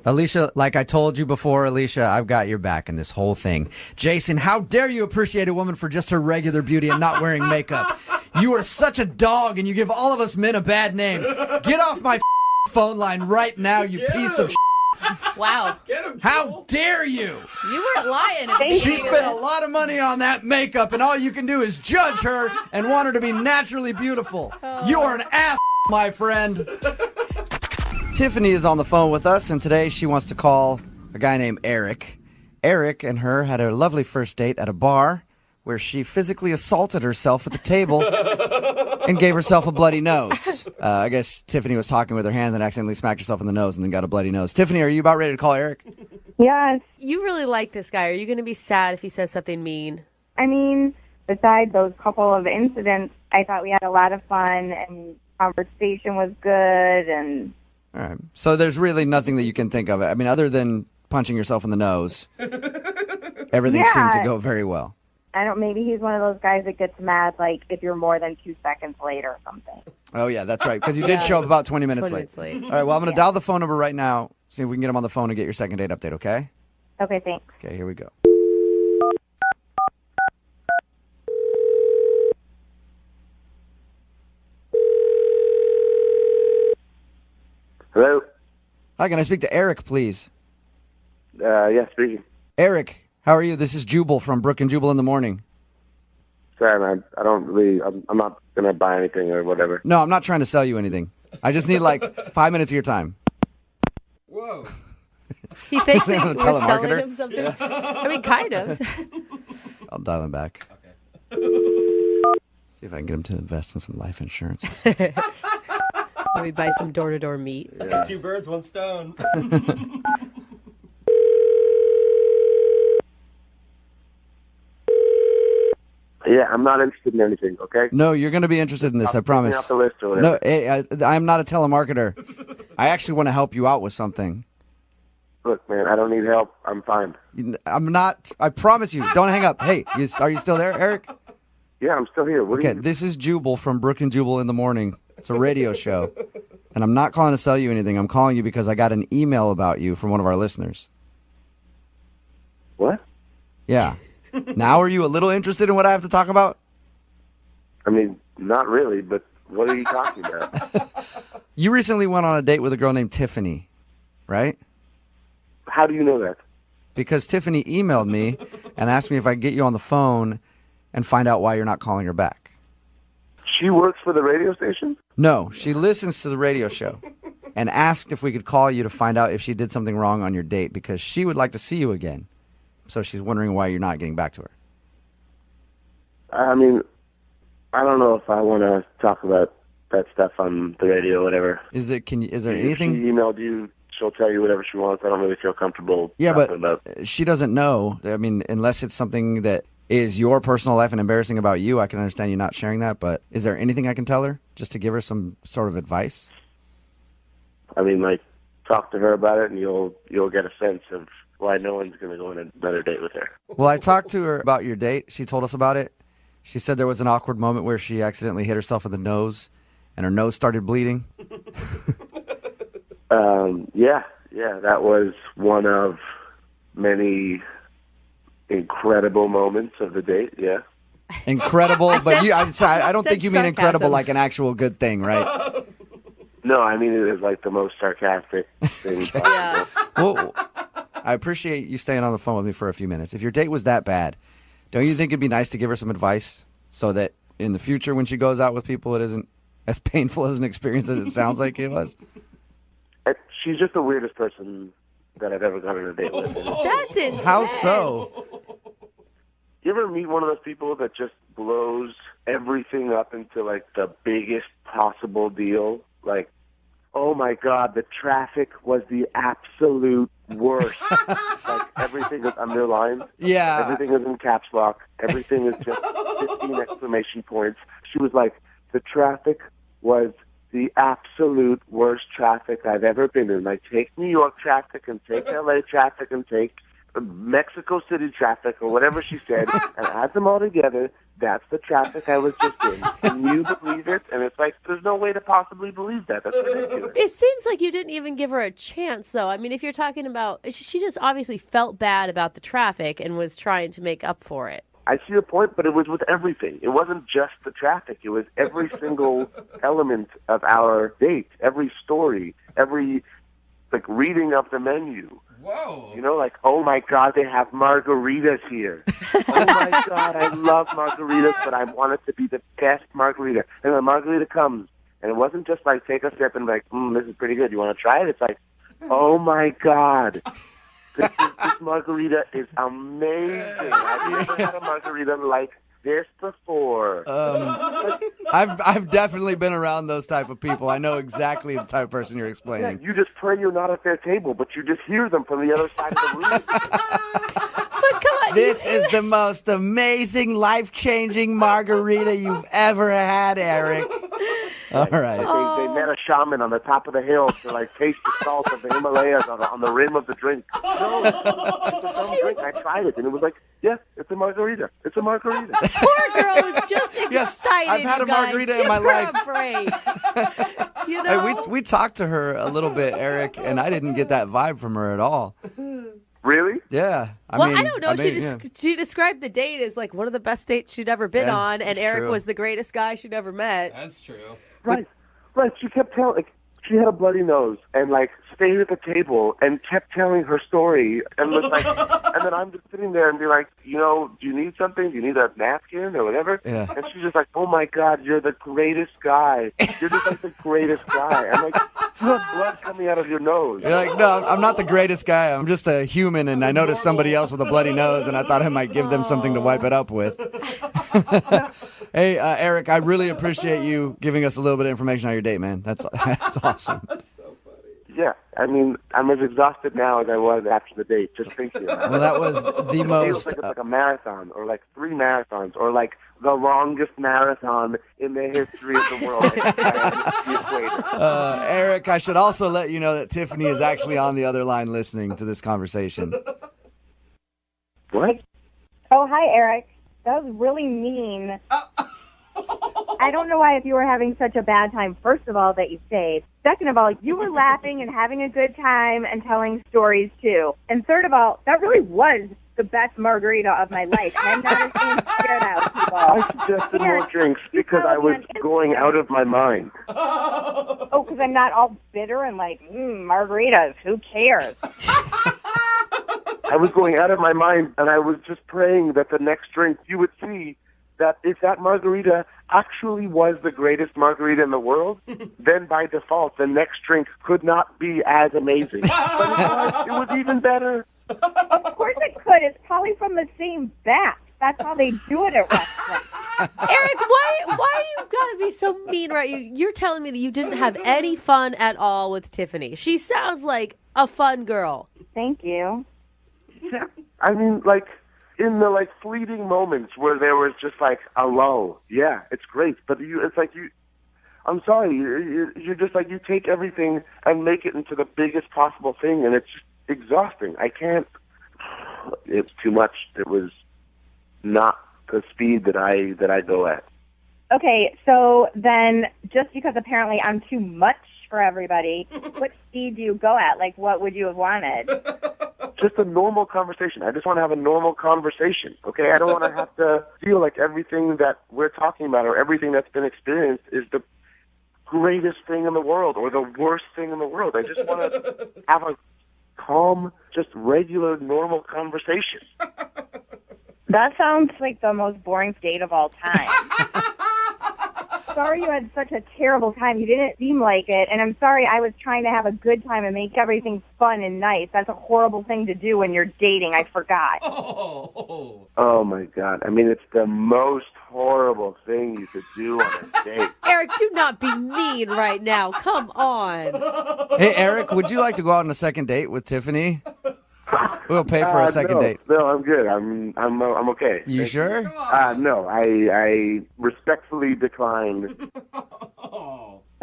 Alicia, like I told you before, Alicia, I've got your back in this whole thing. Jason, how dare you appreciate a woman for just her regular beauty and not wearing makeup? You are such a dog, and you give all of us men a bad name. Get off my phone line right now, you piece of Wow. How dare you? You weren't lying. She spent a lot of money on that makeup, and all you can do is judge her and want her to be naturally beautiful. You are an ass, my friend. Tiffany is on the phone with us, and today she wants to call a guy named Eric. Eric and her had a lovely first date at a bar where she physically assaulted herself at the table and gave herself a bloody nose. I guess Tiffany was talking with her hands and accidentally smacked herself in the nose and then got a bloody nose. Tiffany, are you about ready to call Eric? Yes. You really like this guy. Are you going to be sad if he says something mean? I mean, besides those couple of incidents, I thought we had a lot of fun and conversation was good. And all right. So there's really nothing that you can think of. I mean, other than punching yourself in the nose, everything seemed to go very well. Maybe he's one of those guys that gets mad, if you're more than 2 seconds late or something. Oh, yeah, that's right, because you did show up about 20 minutes late. All right, well, I'm going to dial the phone number right now, see if we can get him on the phone and get your second date update, okay? Okay, thanks. Okay, here we go. Hello? Hi, can I speak to Eric, please? Yes, speaking. Eric. How are you? This is Jubal from Brooke and Jubal in the morning. Sorry, man. I'm not going to buy anything or whatever. No, I'm not trying to sell you anything. I just need 5 minutes of your time. Whoa. He thinks that I'm a we're selling telemarketer. him something. I mean, kind of. I'll dial him back. Okay. See if I can get him to invest in some life insurance. Maybe buy some door-to-door meat. Yeah. 2 birds, 1 stone. Yeah, I'm not interested in anything, okay? No, you're going to be interested in this, I promise. Off the list or whatever. No, hey, I'm not a telemarketer. I actually want to help you out with something. Look, man, I don't need help. I'm fine. I'm not. I promise you. Don't hang up. Hey, are you still there, Eric? Yeah, I'm still here. Okay, this is Jubal from Brooke and Jubal in the Morning. It's a radio show. And I'm not calling to sell you anything. I'm calling you because I got an email about you from one of our listeners. What? Yeah. Now are you a little interested in what I have to talk about? I mean, not really, but what are you talking about? You recently went on a date with a girl named Tiffany, right? How do you know that? Because Tiffany emailed me and asked me if I could get you on the phone and find out why you're not calling her back. She works for the radio station? No, she listens to the radio show and asked if we could call you to find out if she did something wrong on your date because she would like to see you again. So she's wondering why you're not getting back to her. I mean, I don't know if I want to talk about that stuff on the radio or whatever. Is there anything? If she emailed you, she'll tell you whatever she wants. I don't really feel comfortable talking about. She doesn't know. I mean, unless it's something that is your personal life and embarrassing about you, I can understand you not sharing that. But is there anything I can tell her just to give her some sort of advice? I mean, like, talk to her about it and you'll get a sense of why no one's going to go on another date with her. Well, I talked to her about your date. She told us about it. She said there was an awkward moment where she accidentally hit herself in the nose and her nose started bleeding. Yeah, that was one of many incredible moments of the date, yeah. Incredible, I don't think you mean incredible like an actual good thing, right? No, I mean it is like the most sarcastic thing possible. Well, I appreciate you staying on the phone with me for a few minutes. If your date was that bad, don't you think it'd be nice to give her some advice so that in the future when she goes out with people it isn't as painful as an experience as it sounds like it was? She's just the weirdest person that I've ever gone on a date with. That's intense. How so? You ever meet one of those people that just blows everything up into like the biggest possible deal? Like, oh my God, the traffic was the absolute worst. Like everything is underlined. Yeah. Everything is in caps lock. Everything is just 15 exclamation points. She was like, the traffic was the absolute worst traffic I've ever been in. Like, take New York traffic and take LA traffic and take Mexico City traffic or whatever she said and add them all together. That's the traffic I was just in. Can you believe it? And it's like, there's no way to possibly believe that. That's ridiculous. It seems like you didn't even give her a chance, though. I mean, if you're talking about, she just obviously felt bad about the traffic and was trying to make up for it. I see your point, but it was with everything. It wasn't just the traffic. It was every single element of our date, every story, every reading of the menu. Whoa. You know, like, oh my God, they have margaritas here. Oh my God, I love margaritas, but I want it to be the best margarita. And the margarita comes, and it wasn't just like, take a sip and like, this is pretty good. You want to try it? It's like, oh my God. This margarita is amazing. I've never had a margarita like this before. I've definitely been around those type of people. I know exactly the type of person you're explaining. Yeah, you just pray you're not at their table, but you just hear them from the other side of the room. But come on, this is the most amazing, life-changing margarita you've ever had, Eric. All right. They met a shaman on the top of the hill to like taste the salt of the Himalayas on the rim of the drink. No, drink. I tried it and it was like, yeah, it's a margarita. It's a margarita. Poor girl was just excited. Yes, I've had a margarita in my life. You know? Hey, we talked to her a little bit, Eric, and I didn't get that vibe from her at all. Really? Yeah. I don't know. She described the date as like one of the best dates she'd ever been on, and Eric was the greatest guy she'd ever met. That's true. Right. She kept telling, like, she had a bloody nose and like stayed at the table and kept telling her story and was like, and then I'm just sitting there and be like, you know, do you need something? Do you need a napkin or whatever? Yeah. And she's just like, oh my God, you're the greatest guy. You're just like the greatest guy. I'm like, you have blood coming out of your nose. You're like, no, I'm not the greatest guy. I'm just a human, and I noticed somebody else with a bloody nose, and I thought I might give them something to wipe it up with. Hey, Eric, I really appreciate you giving us a little bit of information on your date, man. That's awesome. Yeah, I mean, I'm as exhausted now as I was after the date, just thinking about it. Well, that was the It feels most. like it's like a marathon, or like 3 marathons, or like the longest marathon in the history of the world. Eric, I should also let you know that Tiffany is actually on the other line listening to this conversation. What? Oh, hi, Eric. That was really mean. I don't know why if you were having such a bad time, first of all, that you stayed. Second of all, you were laughing and having a good time and telling stories, too. And third of all, that really was the best margarita of my life. And I'm not ashamed to share that with people. I suggested more drinks because I was going out of my mind. Oh, because I'm not all bitter and like, margaritas, who cares? I was going out of my mind, and I was just praying that the next drink you would see that if that margarita actually was the greatest margarita in the world, then by default, the next drink could not be as amazing. But it was even better. Of course it could. It's probably from the same batch. That's how they do it at restaurants. Eric, why you gotta be so mean, right? You're telling me that you didn't have any fun at all with Tiffany. She sounds like a fun girl. Thank you. Yeah. I mean, like, in the, like, fleeting moments where there was just, like, a lull. Yeah, it's great. But it's like I'm sorry, you're just like, you take everything and make it into the biggest possible thing, and it's just exhausting. I can't. It's too much. It was not the speed that I go at. Okay, so then just because apparently I'm too much for everybody, what speed do you go at? Like, what would you have wanted? Just a normal conversation. I just want to have a normal conversation, okay? I don't want to have to feel like everything that we're talking about or everything that's been experienced is the greatest thing in the world or the worst thing in the world. I just want to have a calm, just regular, normal conversation. That sounds like the most boring date of all time. Sorry you had such a terrible time. You didn't seem like it. And I'm sorry I was trying to have a good time and make everything fun and nice. That's a horrible thing to do when you're dating. I forgot. Oh, my God. I mean, it's the most horrible thing you could do on a date. Eric, do not be mean right now. Come on. Hey, Eric, would you like to go out on a second date with Tiffany? We'll pay for a second date. No, I'm good. I'm okay. You sure? No, I respectfully decline.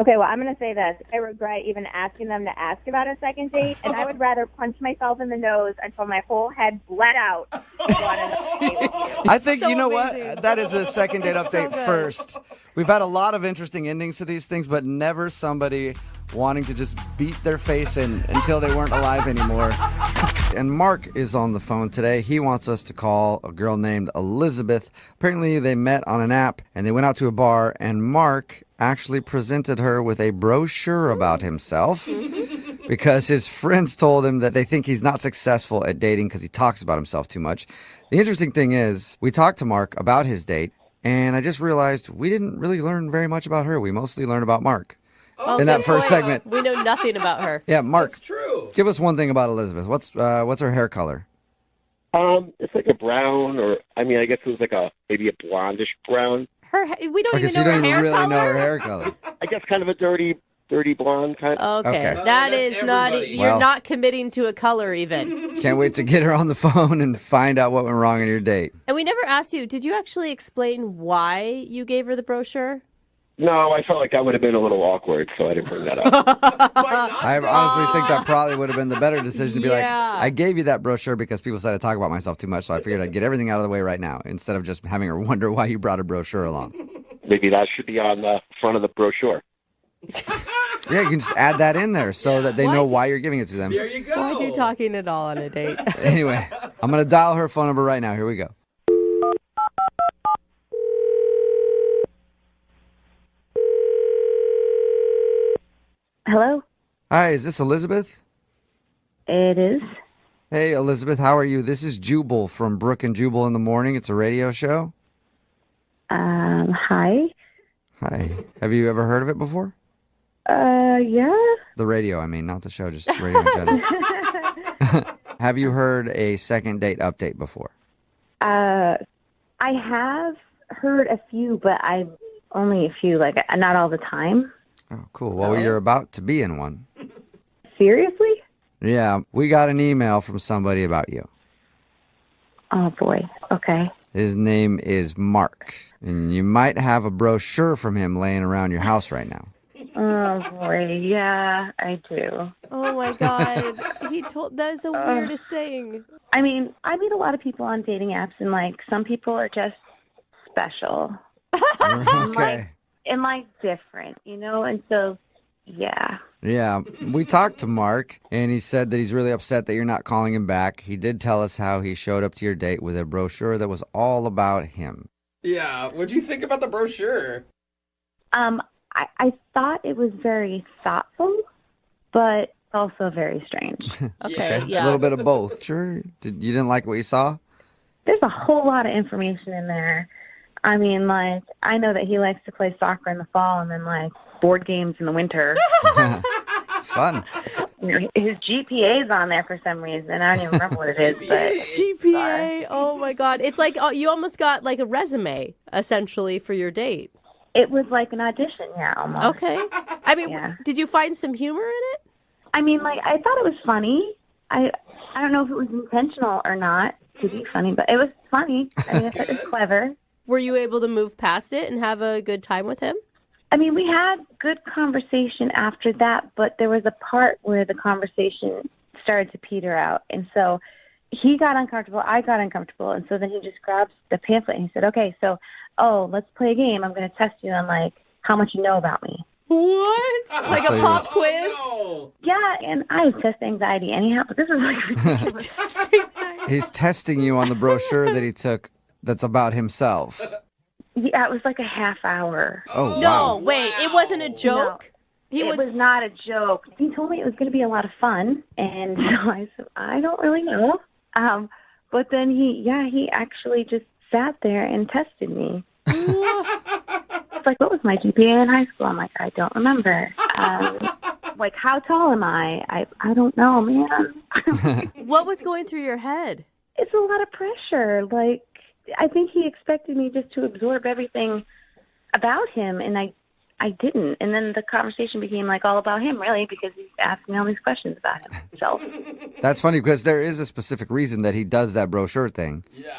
Okay, well, I'm going to say this. I regret even asking them to ask about a second date, and I would rather punch myself in the nose until my whole head bled out than go on another date with you. I think, you know what? That is a second date update first. We've had a lot of interesting endings to these things, but never somebody wanting to just beat their face in until they weren't alive anymore. And Mark is on the phone today. He wants us to call a girl named Elizabeth. Apparently they met on an app and they went out to a bar, and Mark actually presented her with a brochure about himself because his friends told him that they think he's not successful at dating because he talks about himself too much. The interesting thing is, we talked to Mark about his date, and I just realized we didn't really learn very much about her. We mostly learned about Mark. In that first segment. We know nothing about her. Yeah, Mark. That's true. Give us one thing about Elizabeth. What's her hair color? It's like a brown, or I mean, I guess it was like maybe a blondish brown. We don't even know her hair really color. know her hair color. I guess kind of a dirty blonde kind. Okay, that is not. You're not committing to a color even. Can't wait to get her on the phone and find out what went wrong in your date. And we never asked you. Did you actually explain why you gave her the brochure? No, I felt like that would have been a little awkward, so I didn't bring that up. I honestly think that probably would have been the better decision to be like, Yeah. I gave you that brochure because people said I talk about myself too much, so I figured I'd get everything out of the way right now instead of just having her wonder why you brought a brochure along. Maybe that should be on the front of the brochure. Yeah, you can just add that in there so that they know why you're giving it to them. There you go. Why are you talking at all on a date? Anyway, I'm going to dial her phone number right now. Here we go. Hello? Hi, is this Elizabeth? It is. Hey, Elizabeth, how are you? This is Jubal from Brooke and Jubal in the Morning. It's a radio show. Hi. Hi. Have you ever heard of it before? Yeah. The radio, I mean, not the show, just radio in general. Have you heard a second date update before? I have, heard a few, but only a few, like not all the time. Oh, cool. Well, you're about to be in one. Seriously? Yeah, we got an email from somebody about you. Oh, boy. Okay. His name is Mark, and you might have a brochure from him laying around your house right now. Oh, boy. Yeah, I do. Oh, my God. That is the weirdest thing. I mean, I meet a lot of people on dating apps, and, like, some people are just special. Okay. And, like, different, you know? And so, yeah. Yeah, we talked to Mark, and he said that he's really upset that you're not calling him back. He did tell us how he showed up to your date with a brochure that was all about him. Yeah, what'd you think about the brochure? I thought it was very thoughtful, but also very strange. Okay, yeah. A little bit of both. Sure. You didn't like what you saw? There's a whole lot of information in there. I mean, like, I know that he likes to play soccer in the fall and then, like, board games in the winter. Fun. His GPA's on there for some reason. I don't even remember what it is. But GPA. Oh, my God. It's like you almost got, like, a resume, essentially, for your date. It was like an audition, yeah, almost. Okay. I mean, did you find some humor in it? I mean, like, I thought it was funny. I don't know if it was intentional or not to be funny, but it was funny. I mean, I thought it was clever. Were you able to move past it and have a good time with him? I mean, we had good conversation after that, but there was a part where the conversation started to peter out. And so he got uncomfortable, I got uncomfortable, and so then he just grabs the pamphlet and he said, okay, so, let's play a game. I'm going to test you on, like, how much you know about me. What? Like a pop quiz? Yeah, and I have test anxiety anyhow, but this was like ridiculous. He's testing you on the brochure that he took that's about himself. Yeah, it was like a half hour. Oh, no, wow. wait, it wasn't a joke? No, it was not a joke. He told me it was going to be a lot of fun, and so I said, I don't really know. But then he actually just sat there and tested me. It's like, what was my GPA in high school? I'm like, I don't remember. Like, how tall am I? I don't know, man. What was going through your head? It's a lot of pressure. Like, I think he expected me just to absorb everything about him, and I didn't. And then the conversation became, like, all about him, really, because he's asking me all these questions about himself. That's funny because there is a specific reason that he does that brochure thing. Yeah.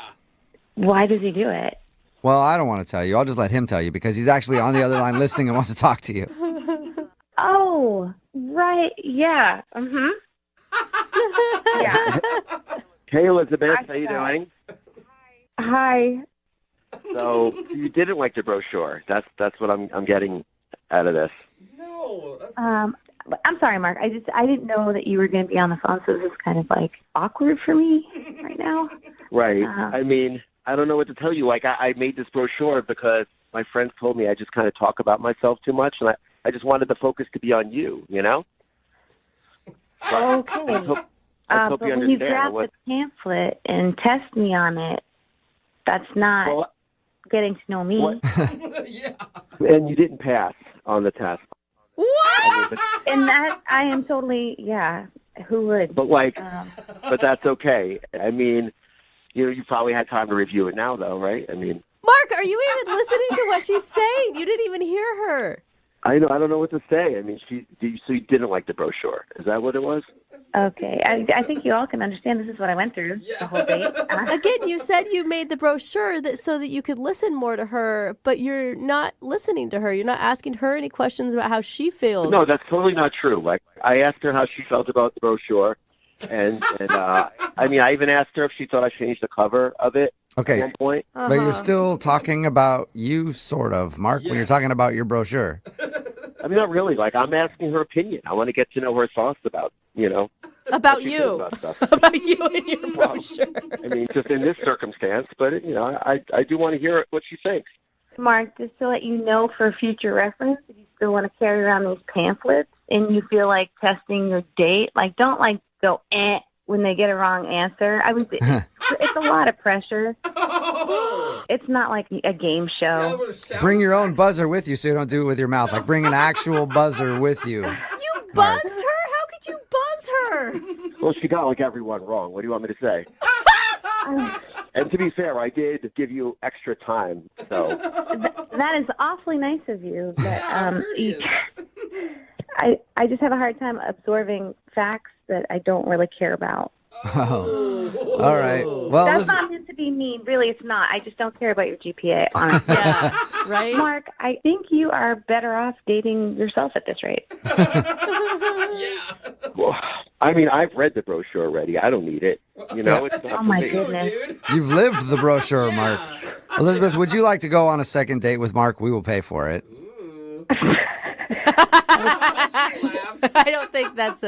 Why does he do it? Well, I don't want to tell you. I'll just let him tell you because he's actually on the other line listening and wants to talk to you. Oh, right. Yeah. Mm-hmm. Yeah. Hey, Elizabeth, how you doing? Hi. So you didn't like the brochure. That's what I'm getting out of this. No. I'm sorry, Mark. I didn't know that you were going to be on the phone, so this is kind of like awkward for me right now. Right. I mean, I don't know what to tell you. Like, I made this brochure because my friends told me I just kind of talk about myself too much, and I just wanted the focus to be on you, you know? Okay. I hope but you when you understand. grab the pamphlet and test me on it, that's not getting to know me. And you didn't pass on the test. What? And that, I am totally, who would? But but that's okay. I mean, you probably had time to review it now, though, right? I mean, Mark, are you even listening to what she's saying? You didn't even hear her. I don't know what to say. I mean, so you didn't like the brochure. Is that what it was? Okay. I think you all can understand this is what I went through the whole date. Again, you said you made the brochure so that you could listen more to her, but you're not listening to her. You're not asking her any questions about how she feels. No, that's totally not true. Like, I asked her how she felt about the brochure, and I mean, I even asked her if she thought I changed the cover of it Okay. at one point. But you're still talking about you, sort of, Mark, when you're talking about your brochure. I mean, not really. Like, I'm asking her opinion. I want to get to know her thoughts about, About what she you. thinks about stuff. About you and your brochure. I mean, just in this circumstance, but, I do want to hear what she thinks. Mark, just to let you know for future reference, if you still want to carry around these pamphlets and you feel like testing your date, like, don't, like, go, when they get a wrong answer. I mean, it's a lot of pressure. It's not like a game show. Bring your own buzzer with you so you don't do it with your mouth. Like, bring an actual buzzer with you. You buzzed her? How could you buzz her? Well, she got, like, everyone wrong. What do you want me to say? And to be fair, I did give you extra time, so. That is awfully nice of you. But I just have a hard time absorbing facts that I don't really care about. Oh. All right. Well, That's not meant to be mean. Really, it's not. I just don't care about your GPA, honestly. Yeah, right? Mark, I think you are better off dating yourself at this rate. Well, I mean, I've read the brochure already. I don't need it. You know, it's not Oh, for my me. goodness. You've lived the brochure, Mark. Elizabeth, would you like to go on a second date with Mark? We will pay for it. I don't think that's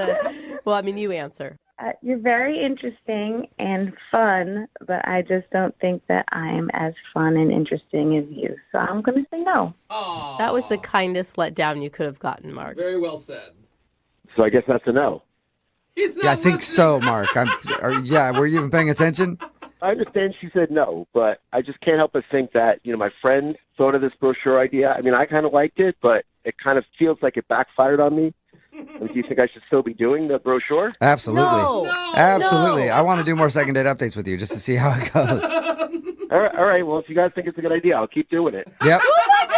well, I mean, you answer. You're very interesting and fun, but I just don't think that I'm as fun and interesting as you. So I'm going to say no. That was the kindest letdown you could have gotten, Mark. Very well said. So I guess that's a no. Yeah, I think so, Mark. Were you even paying attention? I understand she said no, but I just can't help but think that, my friend thought of this brochure idea. I mean, I kind of liked it, but it kind of feels like it backfired on me. Do you think I should still be doing the brochure? Absolutely. No. Absolutely. No. I want to do more second date updates with you just to see how it goes. All right. Well, if you guys think it's a good idea, I'll keep doing it. Yep.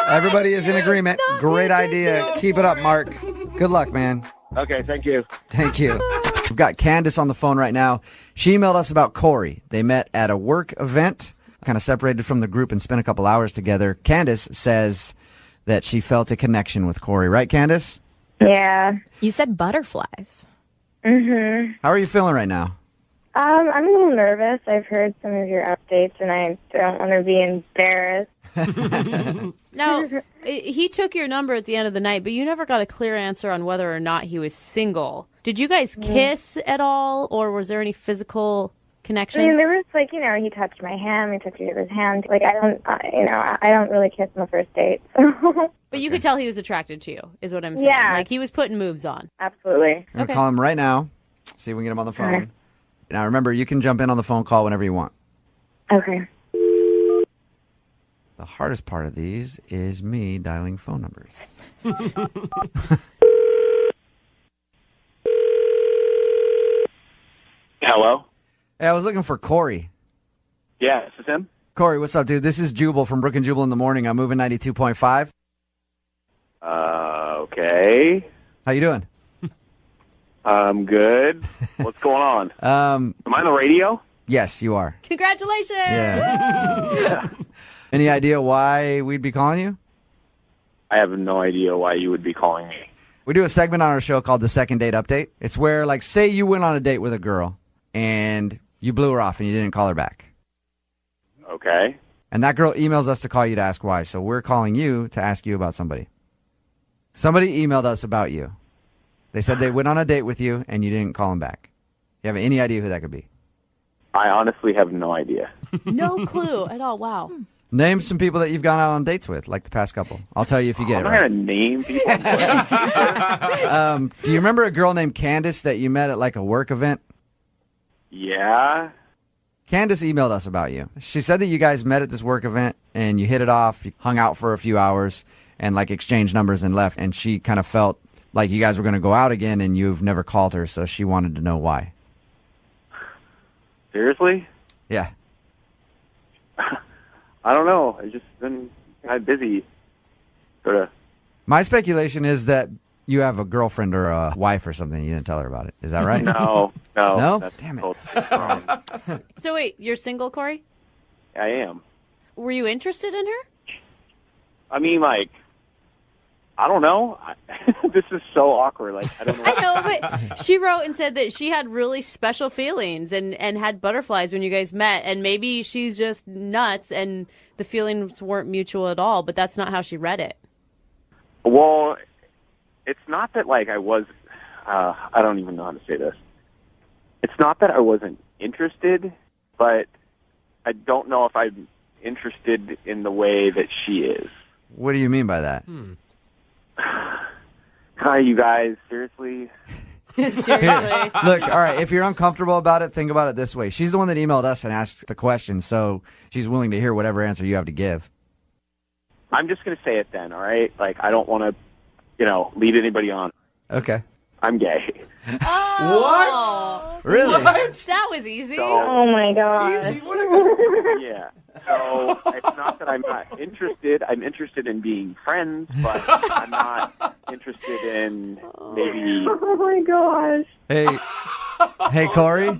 Everybody is in agreement. Great idea. Keep it up, Mark. Good luck, man. Okay, thank you. Thank you. We've got Candace on the phone right now. She emailed us about Corey. They met at a work event, kind of separated from the group and spent a couple hours together. Candace says that she felt a connection with Corey. Right, Candace? Yeah. You said butterflies. Mhm. How are you feeling right now? I'm a little nervous. I've heard some of your updates, and I don't want to be embarrassed. Now, he took your number at the end of the night, but you never got a clear answer on whether or not he was single. Did you guys kiss at all, or was there any physical connection? I mean, there was he touched my hand, he touched his hand. Like I don't really kiss on the first date. So. But you could tell he was attracted to you, is what I'm saying. Yeah. Like he was putting moves on. Absolutely. I'm going to call him right now. See if we can get him on the phone. Okay. Now, remember, you can jump in on the phone call whenever you want. Okay. The hardest part of these is me dialing phone numbers. Hello? Hey, I was looking for Corey. Yeah, this is him. Corey, what's up, dude? This is Jubal from Brooke and Jubal in the morning. I'm moving 92.5. Okay. How you doing? I'm good. What's going on? Am I on the radio? Yes, you are. Congratulations! Yeah. Any idea why we'd be calling you? I have no idea why you would be calling me. We do a segment on our show called the Second Date Update. It's where, like, say you went on a date with a girl and you blew her off and you didn't call her back. Okay. And that girl emails us to call you to ask why. So we're calling you to ask you about somebody. Somebody emailed us about you. They said they went on a date with you and you didn't call them back. You have any idea who that could be? I honestly have no idea. No clue at all. Wow. Name some people that you've gone out on dates with, like the past couple. I'll tell you if you get it I'm right. not going to name people. Do you remember a girl named Candace that you met at like a work event? Yeah. Candace emailed us about you. She said that you guys met at this work event and you hit it off, you hung out for a few hours and like exchanged numbers and left. And she kind of felt like you guys were going to go out again and you've never called her. So she wanted to know why. Seriously? Yeah. I don't know. I've just been kind of busy. Sort of. My speculation is that you have a girlfriend or a wife or something. You didn't tell her about it. Is that right? No. No? That's Damn it. totally wrong. So wait, you're single, Corey? I am. Were you interested in her? I mean, like, I don't know. This is so awkward. Like, I don't know. I know, but she wrote and said that she had really special feelings and had butterflies when you guys met. And maybe she's just nuts and the feelings weren't mutual at all, but that's not how she read it. Well, it's not that, like, I was, I don't even know how to say this. It's not that I wasn't interested, but I don't know if I'm interested in the way that she is. What do you mean by that? Hi, you guys. Seriously? Seriously? Look, all right, if you're uncomfortable about it, think about it this way. She's the one that emailed us and asked the question, so she's willing to hear whatever answer you have to give. I'm just going to say it then, all right? Like, I don't want to, lead anybody on. Okay. I'm gay. Oh. Really? That was easy. Oh my god. Yeah. So it's not that I'm not interested. I'm interested in being friends, but I'm not interested in maybe. Oh my gosh. Hey, Corey.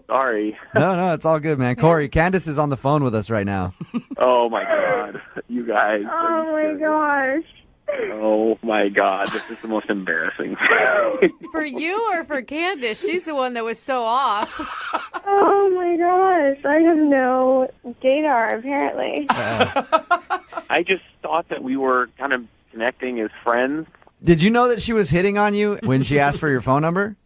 Sorry. No, it's all good, man. Corey, Candace is on the phone with us right now. Oh my God, you guys. Oh my gosh. Oh my God, this is the most embarrassing. For you or for Candace? She's the one that was so off. Oh my gosh. I have no gaydar, apparently. I just thought that we were kind of connecting as friends. Did you know that she was hitting on you when she asked for your phone number?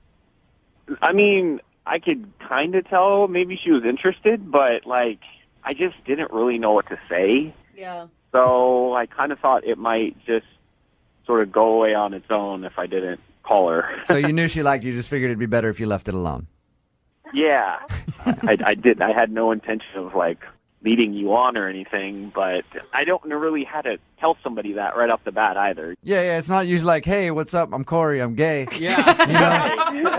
I mean, I could kind of tell maybe she was interested, but, like, I just didn't really know what to say. Yeah. So I kind of thought it might just sort of go away on its own if I didn't call her. So you knew she liked you, just figured it'd be better if you left it alone. Yeah, I did. I had no intention of, like, leading you on or anything, but I don't know really how to tell somebody that right off the bat either. Yeah, it's not usually like, hey, what's up? I'm Corey. I'm gay. Yeah. You know?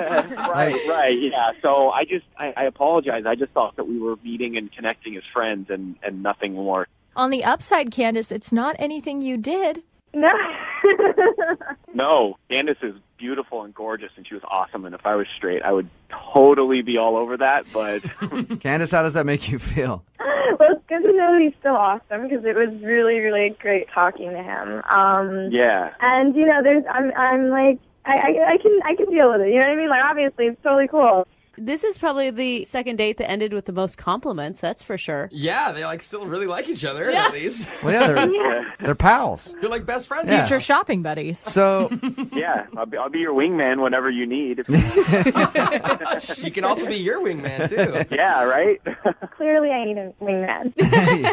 Right, yeah. So I apologize. I just thought that we were meeting and connecting as friends and nothing more. On the upside, Candace, it's not anything you did. No. No, Candace is beautiful and gorgeous, and she was awesome. And if I was straight, I would totally be all over that. But Candace, how does that make you feel? Well, it's good to know that he's still awesome because it was really, really great talking to him. yeah, And you know, I'm like, I can deal with it. You know what I mean? Like, obviously, it's totally cool. This is probably the second date that ended with the most compliments, that's for sure. Yeah, they like still really like each other at least. Well, yeah, they're pals. They're like best friends. Future shopping buddies. So yeah, I'll be your wingman whenever you need. You can also be your wingman too. Yeah, right. Clearly, I need a wingman.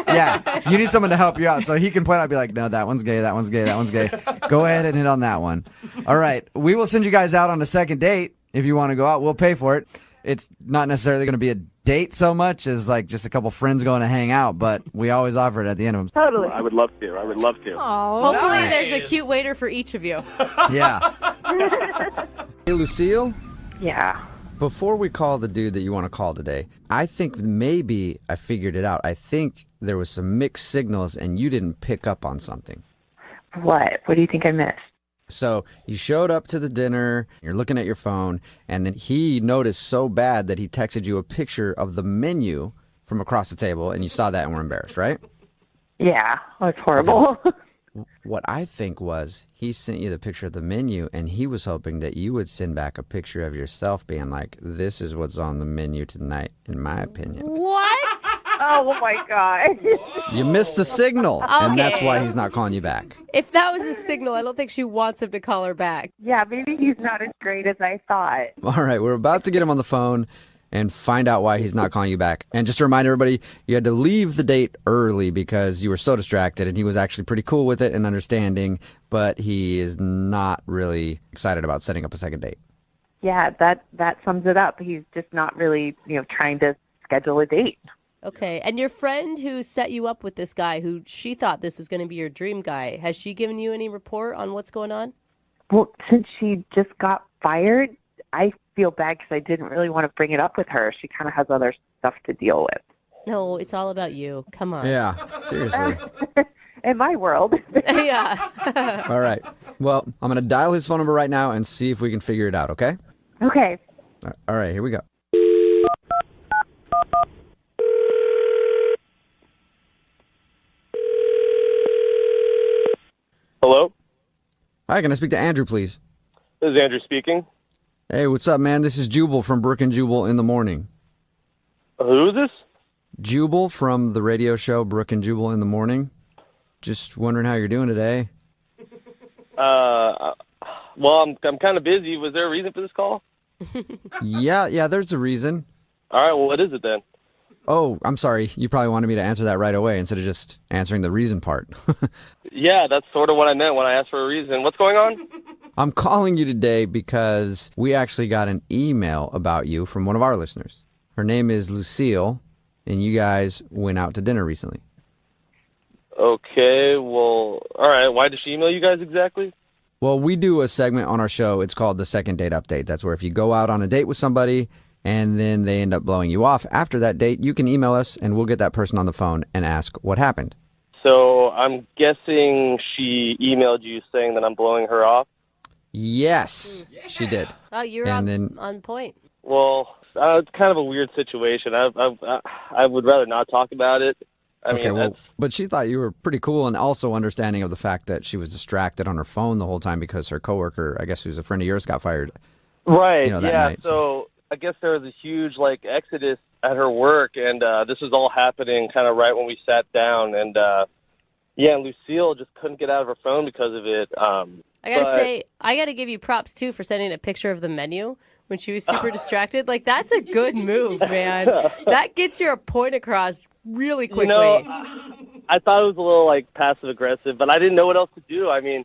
Yeah, you need someone to help you out. So he can point out, be like, no, that one's gay, that one's gay, that one's gay. Go ahead and hit on that one. All right, we will send you guys out on a second date if you want to go out. We'll pay for it. It's not necessarily going to be a date so much as like just a couple friends going to hang out, but we always offer it at the end of them. Totally. I would love to. Hopefully there's a cute waiter for each of you. Yeah. Hey, Lucille? Yeah. Before we call the dude that you want to call today, I think maybe I figured it out. I think there was some mixed signals and you didn't pick up on something. What? What do you think I missed? So you showed up to the dinner, you're looking at your phone, and then he noticed so bad that he texted you a picture of the menu from across the table, and you saw that and were embarrassed, right? Yeah, that's horrible. What I think was he sent you the picture of the menu, and he was hoping that you would send back a picture of yourself being like, this is what's on the menu tonight, in my opinion. What? Oh my god. You missed the signal, and that's Okay. why he's not calling you back. If that was a signal, I don't think she wants him to call her back. Yeah, maybe he's not as great as I thought. All right, we're about to get him on the phone and find out why he's not calling you back. And just to remind everybody, you had to leave the date early because you were so distracted, and he was actually pretty cool with it and understanding, but he is not really excited about setting up a second date. Yeah, that sums it up. He's just not really, trying to schedule a date. Okay, and your friend who set you up with this guy, who she thought this was going to be your dream guy, has she given you any report on what's going on? Well, since she just got fired, I feel bad because I didn't really want to bring it up with her. She kind of has other stuff to deal with. No, it's all about you. Come on. Yeah, seriously. In my world. Yeah. All right. Well, I'm going to dial his phone number right now and see if we can figure it out, okay? Okay. All right, here we go. Hello? Hi, can I speak to Andrew, please? This is Andrew speaking. Hey, what's up, man? This is Jubal from Brooke and Jubal in the Morning. Who is this? Jubal from the radio show Brooke and Jubal in the Morning. Just wondering how you're doing today. Well, I'm kind of busy. Was there a reason for this call? Yeah, there's a reason. All right, well, what is it then? Oh, I'm sorry. You probably wanted me to answer that right away instead of just answering the reason part. Yeah, that's sort of what I meant when I asked for a reason. What's going on? I'm calling you today because we actually got an email about you from one of our listeners. Her name is Lucille, and you guys went out to dinner recently. Okay, well, all right. Why did she email you guys exactly? Well, we do a segment on our show. It's called the Second Date Update. That's where if you go out on a date with somebody and then they end up blowing you off after that date, you can email us and we'll get that person on the phone and ask what happened. So I'm guessing she emailed you saying that I'm blowing her off? Yes, she did. Oh, you're on point. Well, it's kind of a weird situation. I would rather not talk about it. I mean, but she thought you were pretty cool and also understanding of the fact that she was distracted on her phone the whole time because her coworker, I guess who's a friend of yours, got fired. Right, that yeah. night. So I guess there was a huge, exodus at her work, and this was all happening kind of right when we sat down. And, and Lucille just couldn't get out of her phone because of it. I gotta say, I gotta give you props, too, for sending a picture of the menu when she was super distracted. That's a good move, man. That gets your point across really quickly. I thought it was a little, passive-aggressive, but I didn't know what else to do. I mean,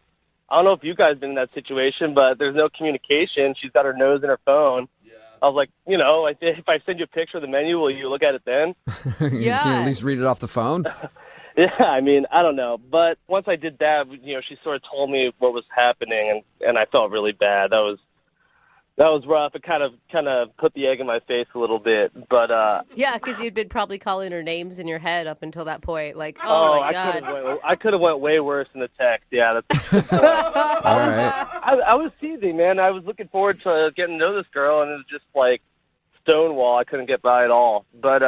I don't know if you guys been in that situation, but there's no communication. She's got her nose in her phone. Yeah. I was like, if I send you a picture of the menu, will you look at it then? Yeah. Can you at least read it off the phone? Yeah, I mean, I don't know. But once I did that, she sort of told me what was happening, and I felt really bad. That was rough. It kind of put the egg in my face a little bit. But yeah, because you'd been probably calling her names in your head up until that point. My God. I could have went way worse in the text. Yeah, that's all right. I was teasing, man. I was looking forward to getting to know this girl, and it was just stonewall. I couldn't get by at all. But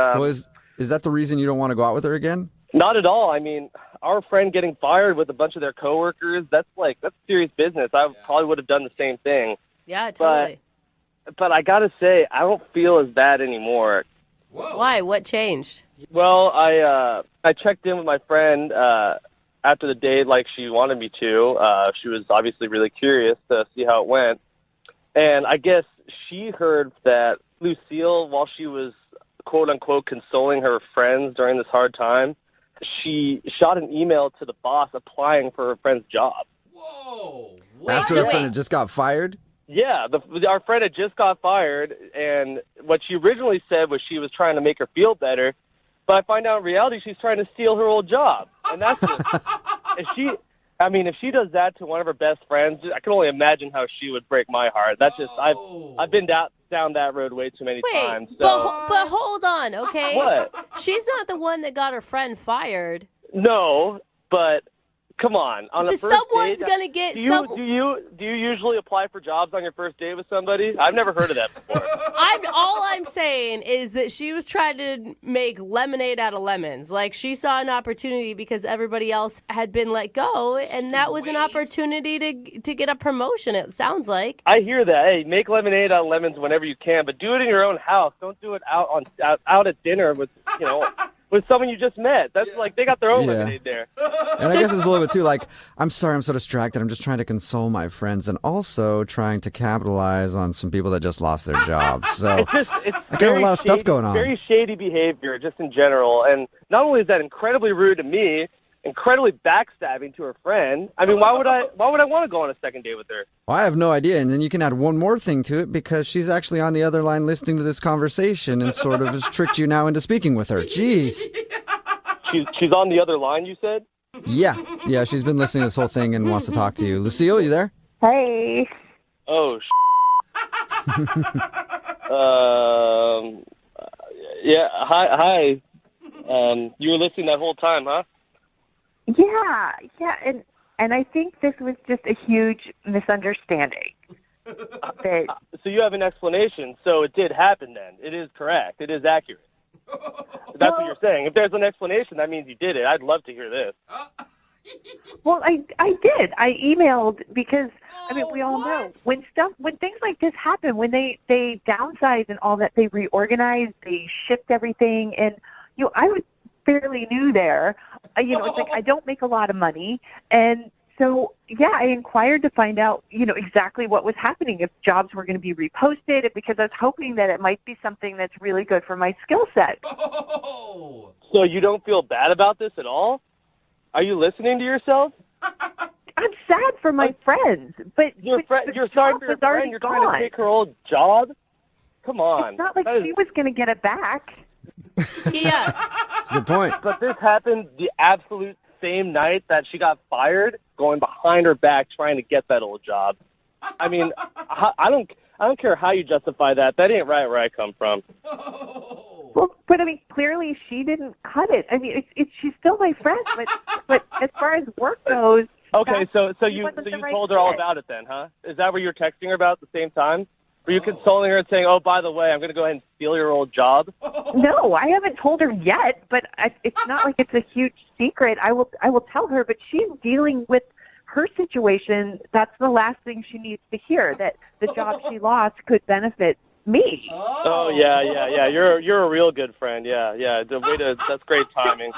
is that the reason you don't want to go out with her again? Not at all. I mean, our friend getting fired with a bunch of their coworkers, that's serious business. I probably would have done the same thing. Yeah, totally. But I got to say, I don't feel as bad anymore. Whoa. Why? What changed? Well, I checked in with my friend after the date like she wanted me to. She was obviously really curious to see how it went. And I guess she heard that Lucille, while she was quote-unquote consoling her friends during this hard time, she shot an email to the boss applying for her friend's job. Whoa! After her friend had just got fired? Yeah, our friend had just got fired, and what she originally said was she was trying to make her feel better, but I find out in reality she's trying to steal her old job. And that's just, if she does that to one of her best friends, I can only imagine how she would break my heart. That's just, I've been down that road way too many times. So. But hold on, okay? What? She's not the one that got her friend fired. No, but come on. On the first someone's date, gonna get. Do you usually apply for jobs on your first date with somebody? I've never heard of that before. All I'm saying is that she was trying to make lemonade out of lemons. She saw an opportunity because everybody else had been let go, and that was an opportunity to get a promotion. It sounds like. I hear that. Hey, make lemonade out of lemons whenever you can, but do it in your own house. Don't do it out at dinner with with someone you just met. That's they got their own lemonade there. And I guess it's a little bit too I'm sorry, I'm so distracted. I'm just trying to console my friends and also trying to capitalize on some people that just lost their jobs. So I got a lot of stuff going on. Very shady behavior just in general. And not only is that incredibly rude to me, incredibly backstabbing to her friend. I mean, why would I want to go on a second date with her? Well, I have no idea. And then you can add one more thing to it because she's actually on the other line listening to this conversation and sort of has tricked you now into speaking with her. Jeez. She's on the other line, you said? Yeah, she's been listening to this whole thing and wants to talk to you. Lucille, you there? Hey. Oh, yeah, hi. You were listening that whole time, huh? Yeah, and I think this was just a huge misunderstanding. So you have an explanation. So it did happen then. It is correct. It is accurate. That's what you're saying. If there's an explanation, that means you did it. I'd love to hear this. Well, I did. I emailed because we all know when things like this happen, when they downsize and all that, they reorganize, they shift everything, and I was fairly new there. It's I don't make a lot of money, and so I inquired to find out exactly what was happening, if jobs were going to be reposted, because I was hoping that it might be something that's really good for my skill set. So you don't feel bad about this at all? Are you listening to yourself? I'm sad for my friends, but you're sorry for your friend. You're trying to take her old job. Come on. It's not like she was going to get it back. Yeah. Good point. But this happened the absolute same night that she got fired, going behind her back trying to get that old job. I mean, I don't care how you justify that. That ain't right where I come from. Well, but I mean, clearly she didn't cut it. I mean, she's still my friend, but as far as work goes. Okay, so you wasn't the right told her all fit. about it then, huh? Is that what you were texting her about at the same time? Were you consoling her and saying, "Oh, by the way, I'm going to go ahead and steal your old job"? No, I haven't told her yet, but it's not like it's a huge secret. I will tell her, but she's dealing with her situation. That's the last thing she needs to hear, that the job she lost could benefit me. Oh yeah. You're a real good friend. Yeah. That's great timing.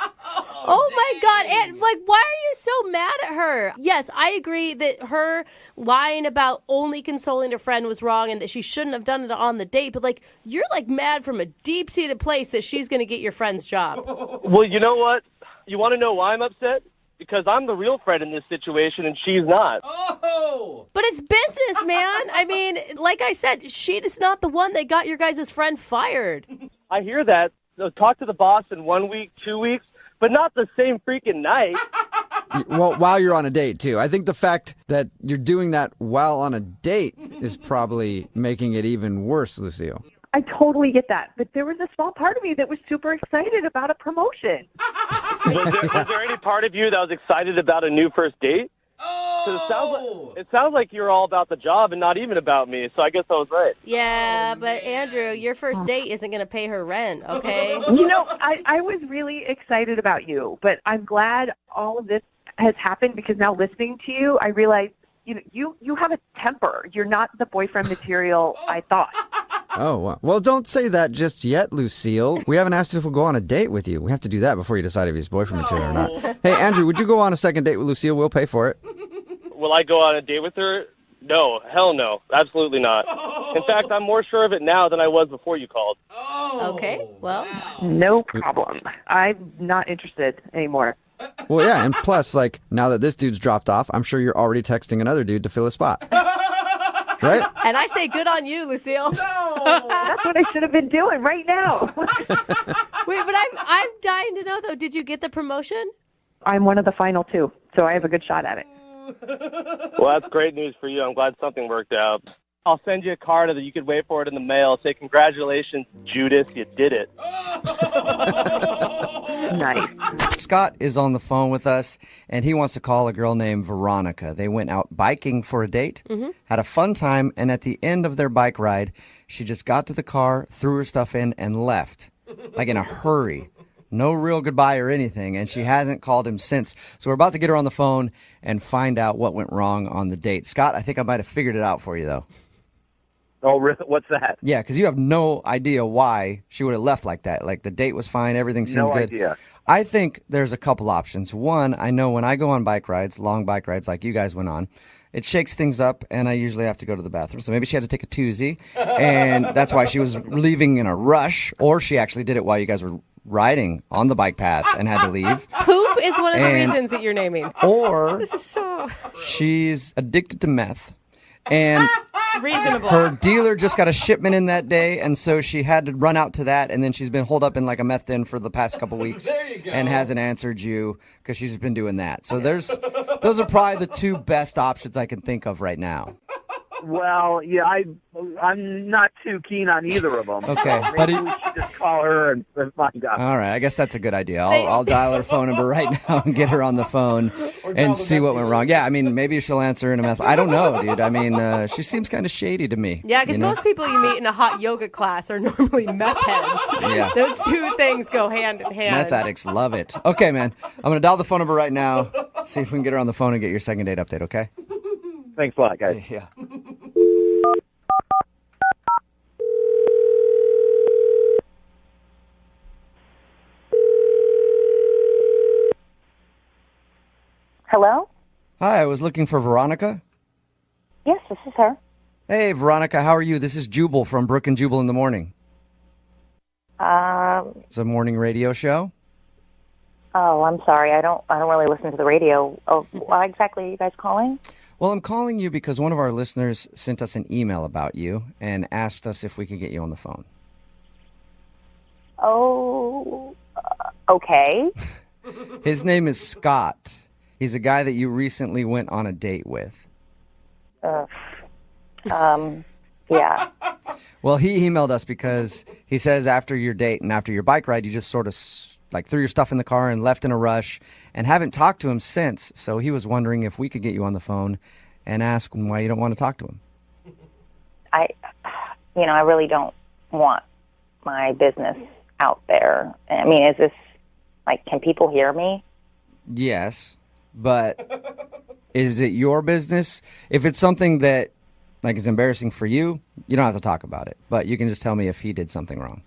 Oh my God, and why are you so mad at her? Yes, I agree that her lying about only consoling a friend was wrong and that she shouldn't have done it on the date, but you're mad from a deep-seated place that she's going to get your friend's job. Well, you know what? You want to know why I'm upset? Because I'm the real friend in this situation and she's not. Oh! But it's business, man. I mean, like I said, she is not the one that got your guys' friend fired. I hear that. So talk to the boss in 1 week, 2 weeks, but not the same freaking night. Well, while you're on a date, too. I think the fact that you're doing that while on a date is probably making it even worse, Lucille. I totally get that, but there was a small part of me that was super excited about a promotion. Was there any part of you that was excited about a new first date? It sounds like you're all about the job and not even about me, so I guess I was right. Yeah, but Andrew, your first date isn't going to pay her rent, okay? You know, I was really excited about you, but I'm glad all of this has happened because now listening to you, I realize, you have a temper. You're not the boyfriend material I thought. Oh, wow. Well, don't say that just yet, Lucille. We haven't asked if we'll go on a date with you. We have to do that before you decide if he's boyfriend material or not. Hey, Andrew, would you go on a second date with Lucille? We'll pay for it. Will I go on a date with her? No, hell no. Absolutely not. In fact, I'm more sure of it now than I was before you called. Okay, well. No problem. I'm not interested anymore. Well, yeah, and plus, now that this dude's dropped off, I'm sure you're already texting another dude to fill a spot. Right? And I say good on you, Lucille. That's what I should have been doing right now. Wait, but I'm dying to know, though, did you get the promotion? I'm one of the final two, so I have a good shot at it. Well, that's great news for you. I'm glad something worked out. I'll send you a card that you could wait for it in the mail. Say, congratulations, Judas, you did it. Nice. Scott is on the phone with us, and he wants to call a girl named Veronica. They went out biking for a date, had a fun time, and at the end of their bike ride, she just got to the car, threw her stuff in, and left, in a hurry. No real goodbye or anything, and she hasn't called him since. So we're about to get her on the phone and find out what went wrong on the date. Scott, I think I might have figured it out for you, though. Oh, really? What's that? Yeah, because you have no idea why she would have left like that. The date was fine, everything seemed No good. idea. I think there's a couple options. One, I know when I go on bike rides, long bike rides like you guys went on, it shakes things up, and I usually have to go to the bathroom. So maybe she had to take a toozy, and that's why she was leaving in a rush, or she actually did it while you guys were riding on the bike path and had to leave. Poop is one of the reasons that you're naming. Or This is so she's addicted to meth, and reasonable. her dealer just got a shipment in that day, and so she had to run out to that, and then she's been holed up in a meth den for the past couple weeks and hasn't answered you because she's been doing that. So those are probably the two best options I can think of right now. Well, yeah, I'm not too keen on either of them. Okay, Maybe but we should just call her and find out. All right, I guess that's a good idea. I'll dial her phone number right now and get her on the phone and see what went wrong. Yeah, I mean, maybe she'll answer in a meth. I don't know, dude. I mean, she seems kind of shady to me. Yeah, because most people you meet in a hot yoga class are normally meth heads. Yeah. Those two things go hand in hand. Meth addicts love it. Okay, man. I'm going to dial the phone number right now, see if we can get her on the phone and get your second date update, okay? Thanks a lot, guys. Yeah. Hello? Hi, I was looking for Veronica. Yes, this is her. Hey, Veronica, how are you? This is Jubal from Brooke and Jubal in the Morning. It's a morning radio show. Oh, I'm sorry. I don't really listen to the radio. Oh, why exactly are you guys calling? Well, I'm calling you because one of our listeners sent us an email about you and asked us if we could get you on the phone. Oh, okay. His name is Scott. He's a guy that you recently went on a date with. Yeah. Well, he emailed us because he says after your date and after your bike ride, you just sort of like threw your stuff in the car and left in a rush and haven't talked to him since. So he was wondering if we could get you on the phone and ask him why you don't want to talk to him. I really don't want my business out there. I mean, is this, like, can people hear me? Yes, but is it your business? If it's something that, like, is embarrassing for you, you don't have to talk about it. But you can just tell me if he did something wrong.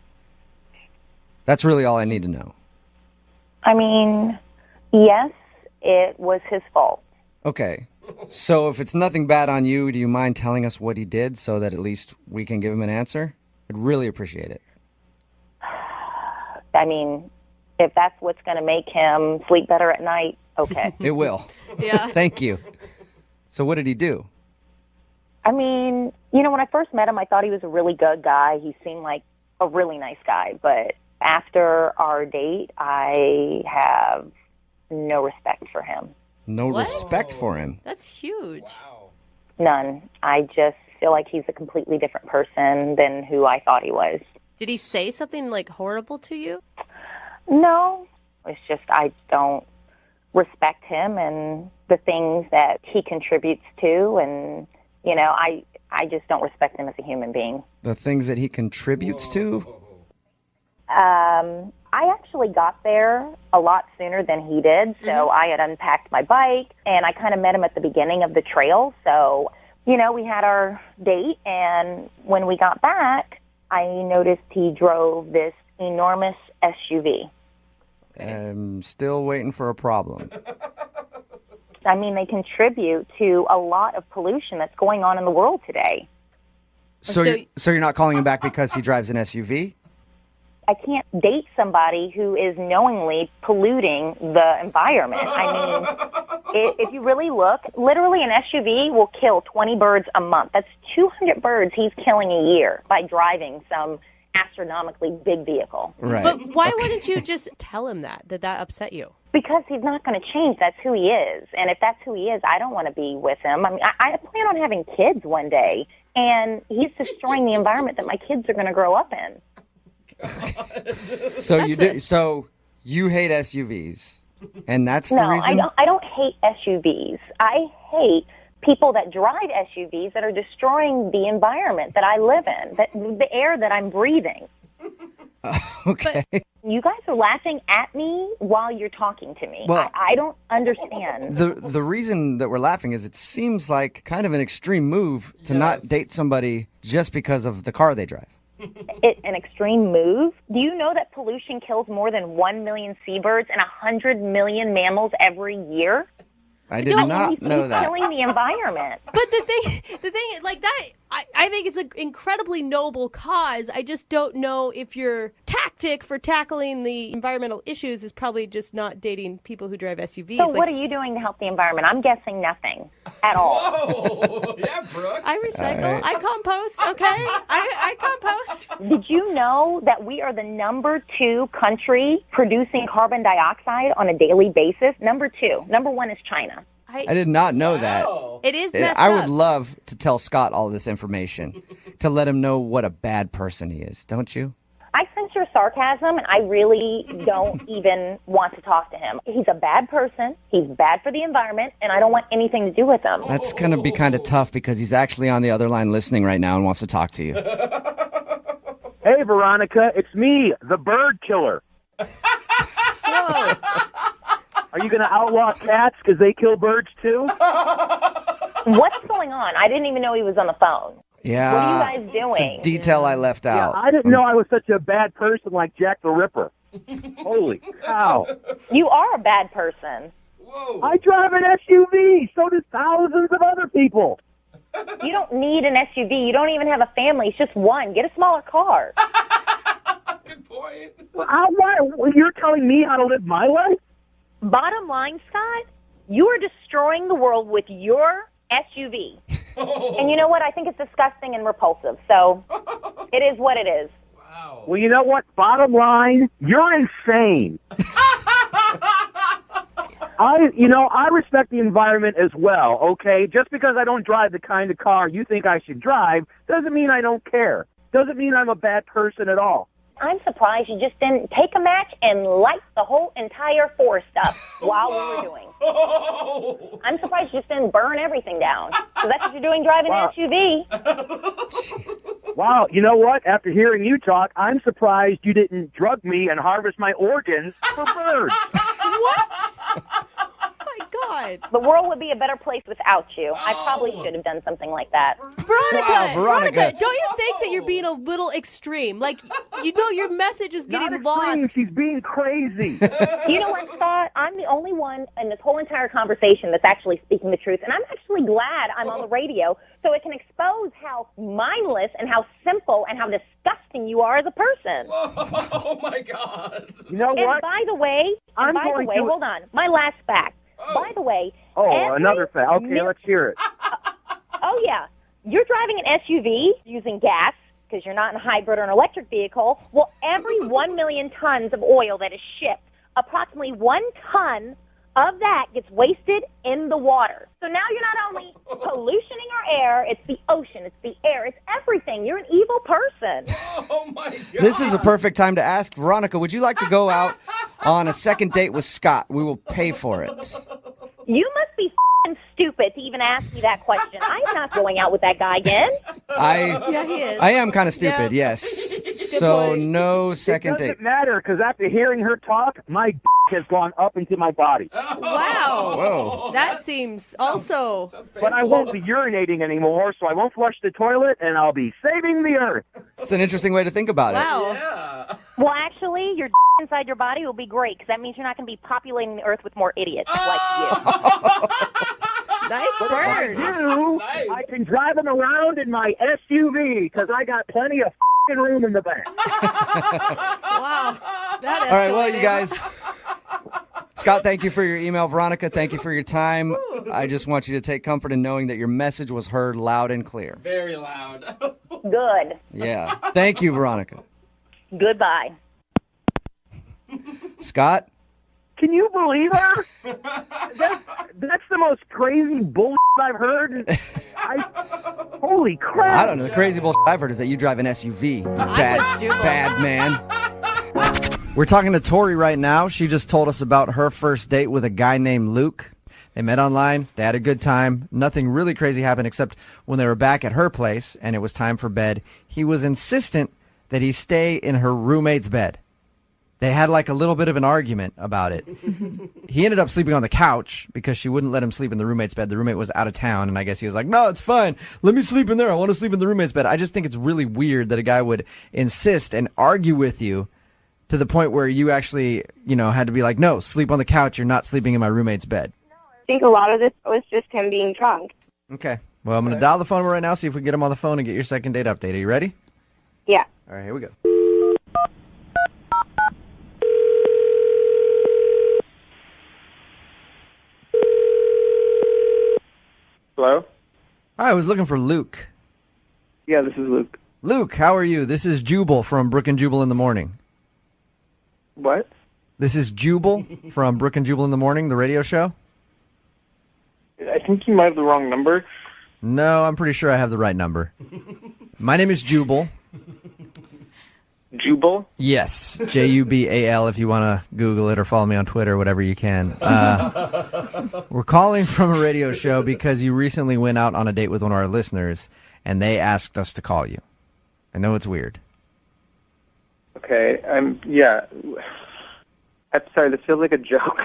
That's really all I need to know. I mean, yes, it was his fault. Okay. So if it's nothing bad on you, do you mind telling us what he did so that at least we can give him an answer? I'd really appreciate it. I mean, if that's what's going to make him sleep better at night, okay. It will. Yeah. Thank you. So what did he do? I mean, when I first met him, I thought he was a really good guy. He seemed like a really nice guy. But after our date, I have no respect for him. No respect for him? That's huge. None. I just feel like he's a completely different person than who I thought he was. Did he say something, like, horrible to you? No. It's just I don't respect him and the things that he contributes to, and, I just don't respect him as a human being. The things that he contributes to? I actually got there a lot sooner than he did, so I had unpacked my bike, and I kind of met him at the beginning of the trail. So, we had our date, and when we got back, I noticed he drove this enormous SUV. I'm still waiting for a problem. I mean, they contribute to a lot of pollution that's going on in the world today. So you're not calling him back because he drives an SUV? I can't date somebody who is knowingly polluting the environment. I mean, if you really look, literally an SUV will kill 20 birds a month. That's 200 birds he's killing a year by driving some astronomically big vehicle. Right. But why wouldn't you just tell him that upset you? Because he's not going to change. That's who he is. And if that's who he is, I don't want to be with him. I mean, I plan on having kids one day, and he's destroying the environment that my kids are going to grow up in. So you hate SUVs, and that's the reason? No, I don't hate SUVs. I hate people that drive SUVs that are destroying the environment that I live in, the air that I'm breathing. Okay. But you guys are laughing at me while you're talking to me. Well, I don't understand. The reason that we're laughing is it seems like kind of an extreme move to not date somebody just because of the car they drive. An extreme move? Do you know that pollution kills more than 1 million seabirds and 100 million mammals every year? I did not know that. He's killing the environment. But the thing, like that, I think it's an incredibly noble cause. I just don't know if your tactic for tackling the environmental issues is probably just not dating people who drive SUVs. So what are you doing to help the environment? I'm guessing nothing at all. Whoa, yeah, Brooke. I recycle. All right. I compost. Okay, I compost. Did you know that we are the number 2 country producing carbon dioxide on a daily basis? Number 2. Number 1 is China. I did not know that. It is messed I up. would love to tell Scott all this information to let him know what a bad person he is, don't you? I sense your sarcasm, and I really don't even want to talk to him. He's a bad person. He's bad for the environment, and I don't want anything to do with him. That's going to be kind of tough because he's actually on the other line listening right now and wants to talk to you. Hey, Veronica, it's me, the bird killer. Whoa. Are you going to outlaw cats because they kill birds too? What's going on? I didn't even know he was on the phone. Yeah. What are you guys doing? It's a detail I left Yeah, out. I didn't know I was such a bad person like Jack the Ripper. Holy cow. You are a bad person. Whoa. I drive an SUV. So do thousands of other people. You don't need an SUV. You don't even have a family. It's just one. Get a smaller car. Good point. You're telling me how to live my life? Bottom line, Scott, you are destroying the world with your SUV. And you know what? I think it's disgusting and repulsive. So it is what it is. Wow. Well, you know what? Bottom line, you're insane. I respect the environment as well, okay? Just because I don't drive the kind of car you think I should drive doesn't mean I don't care. Doesn't mean I'm a bad person at all. I'm surprised you just didn't take a match and light the whole entire forest up while we were doing. I'm surprised you just didn't burn everything down. So that's what you're doing driving an SUV. Wow, you know what? After hearing you talk, I'm surprised you didn't drug me and harvest my organs for birds. What? God. The world would be a better place without you. I probably should have done something like that. Veronica, don't you think that you're being a little extreme? Like, your message is getting lost. She's being crazy. You know what, Scott? I'm the only one in this whole entire conversation that's actually speaking the truth, and I'm actually glad I'm on the radio so it can expose how mindless and how simple and how disgusting you are as a person. Oh, my God. You know and what? by the way, hold on. My last fact. By the way, another fact. Okay, let's hear it. Oh, yeah. You're driving an SUV using gas because you're not in a hybrid or an electric vehicle. Well, every 1 million tons of oil that is shipped, approximately 1 ton of that gets wasted in the water. So now you're not only pollutioning our air, it's the ocean, it's the air, it's everything. You're an evil person. Oh, my God. This is a perfect time to ask Veronica, would you like to go out on a second date with Scott? We will pay for it. You must be f***ing stupid to even ask me that question. I'm not going out with that guy again. Yeah, he is. I am kind of stupid, yes. So no second It date. doesn't matter, because after hearing her talk, my has gone up into my body. Wow. Whoa. That seems also... But I won't be urinating anymore, so I won't flush the toilet, and I'll be saving the earth. It's an interesting way to think about it. Wow. Well, actually, your inside your body will be great, because that means you're not going to be populating the earth with more idiots like you. Nice But if I bird. do, I can drive them around in my SUV, because I got plenty of room in the back. Wow. That All right, well, you guys. Scott, thank you for your email. Veronica, thank you for your time. I just want you to take comfort in knowing that your message was heard loud and clear. Very loud. Good. Yeah. Thank you, Veronica. Goodbye. Scott? Can you believe her? That's the most crazy bullshit I've heard. Holy crap. I don't know. The crazy bullshit I've heard is that you drive an SUV. Bad man. We're talking to Tori right now. She just told us about her first date with a guy named Luke. They met online. They had a good time. Nothing really crazy happened except when they were back at her place and it was time for bed, he was insistent that he stay in her roommate's bed. They had like a little bit of an argument about it. He ended up sleeping on the couch because she wouldn't let him sleep in the roommate's bed. The roommate was out of town, and I guess he was like, no, it's fine. Let me sleep in there. I want to sleep in the roommate's bed. I just think it's really weird that a guy would insist and argue with you to the point where you actually, had to be like, no, sleep on the couch. You're not sleeping in my roommate's bed. I think a lot of this was just him being drunk. Okay. Well, I'm going to dial the phone number right now, see if we can get him on the phone and get your second date update. Are you ready? Yeah. All right, here we go. Hello? Hi, I was looking for Luke. Yeah, this is Luke. Luke, how are you? This is Jubal from Brooke and Jubal in the Morning. What? This is Jubal from Brooke and Jubal in the Morning, the radio show. I think you might have the wrong number. No, I'm pretty sure I have the right number. My name is Jubal. Jubal? Yes, Jubal if you want to Google it or follow me on Twitter, whatever you can. We're calling from a radio show because you recently went out on a date with one of our listeners, and they asked us to call you. I know it's weird. Okay, yeah. I'm sorry, this feels like a joke.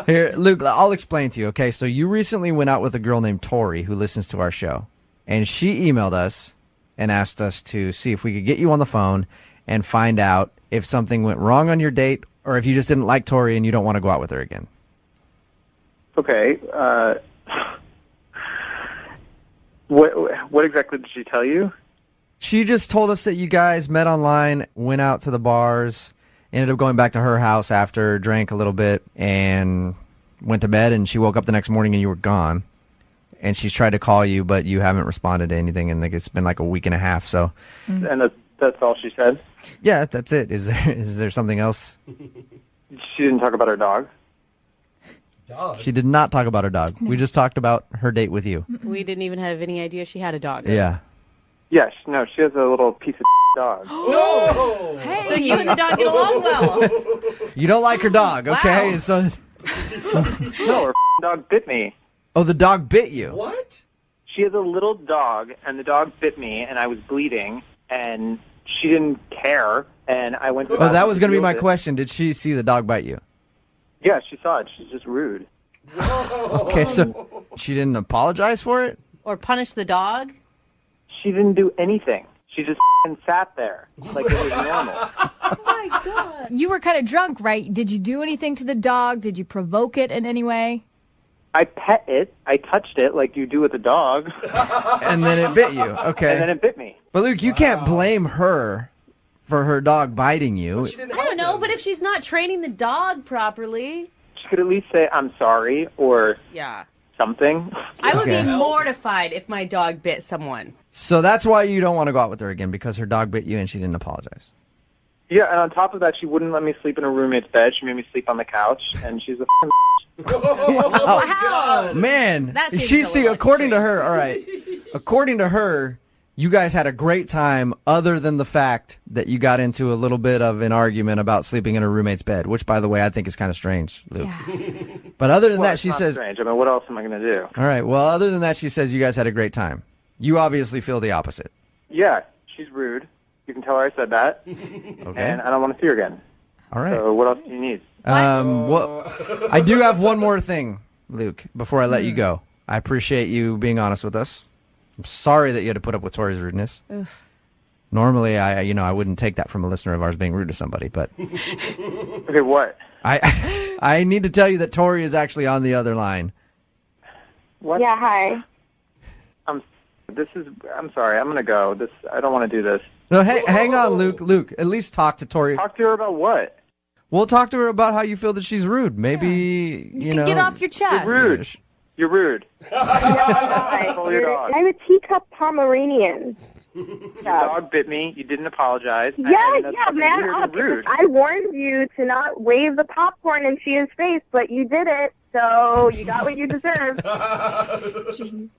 Here, Luke, I'll explain to you, okay? So you recently went out with a girl named Tori who listens to our show, and she emailed us and asked us to see if we could get you on the phone and find out if something went wrong on your date or if you just didn't like Tori and you don't want to go out with her again. Okay, what exactly did she tell you? She just told us that you guys met online, went out to the bars, ended up going back to her house after, drank a little bit, and went to bed, and she woke up the next morning and you were gone. And she's tried to call you, but you haven't responded to anything, and it's been like a week and a half. So, And that's all she said? yeah, that's it. Is there something else? She didn't talk about her dog? She did not talk about her dog. We just talked about her date with you. We didn't even have any idea she had a dog. Yeah. Yes, no, she has a little piece of dog. No! Hey. So you and the dog get along well. You don't like her dog, okay? Wow. So. No, her dog bit me. Oh, the dog bit you? What? She has a little dog, and the dog bit me, and I was bleeding, and she didn't care, and I went to the Oh, that bathroom was going to be deal my with it. question. Did she see the dog bite you? Yeah, she saw it. She's just rude. Okay, so she didn't apologize for it? Or punish the dog? She didn't do anything. She just sat there like it was normal. You were kind of drunk, right? Did you do anything to the dog? Did you provoke it in any way? I pet it. I touched it like you do with a dog. And then it bit you. Okay. And then it bit me. But Luke, you can't blame her for her dog biting you. I don't know, but if she's not training the dog properly. She could at least say, I'm sorry, or Yeah. something. I would Okay. be mortified if my dog bit someone. So that's why you don't want to go out with her again, because her dog bit you and she didn't apologize. Yeah, and on top of that, she wouldn't let me sleep in a roommate's bed. She made me sleep on the couch, and she's a Oh, man. That seems She a see, little according to her, all right. According to her, you guys had a great time other than the fact that you got into a little bit of an argument about sleeping in a roommate's bed, which, by the way, I think is kind of strange, Luke. But other than Well, that, it's she not says, strange. I mean, what else am I going to do? all right, well, other than that, she says you guys had a great time. You obviously feel the opposite. Yeah, she's rude. You can tell her I said that. Okay. And I don't want to see her again. All right. So what else do you need? Well, I do have one more thing, Luke, before I let you go. I appreciate you being honest with us. I'm sorry that you had to put up with Tori's rudeness. Oof. Normally, I wouldn't take that from a listener of ours being rude to somebody, but Okay, what? I need to tell you that Tori is actually on the other line. What? Yeah, hi. I'm sorry. I'm going to go. I don't want to do this. No, hang on, Luke. Luke, at least talk to Tori. Talk to her about what? We'll talk to her about how you feel that she's rude. Maybe, you know. Get off your chest. You're rude. You're rude. Control your dog. I'm a teacup Pomeranian. Your dog bit me. You didn't apologize. Yeah, and that's yeah, fucking man weird up. and rude. I warned you to not wave the popcorn in Shia's face, but you did it, so you got what you deserved.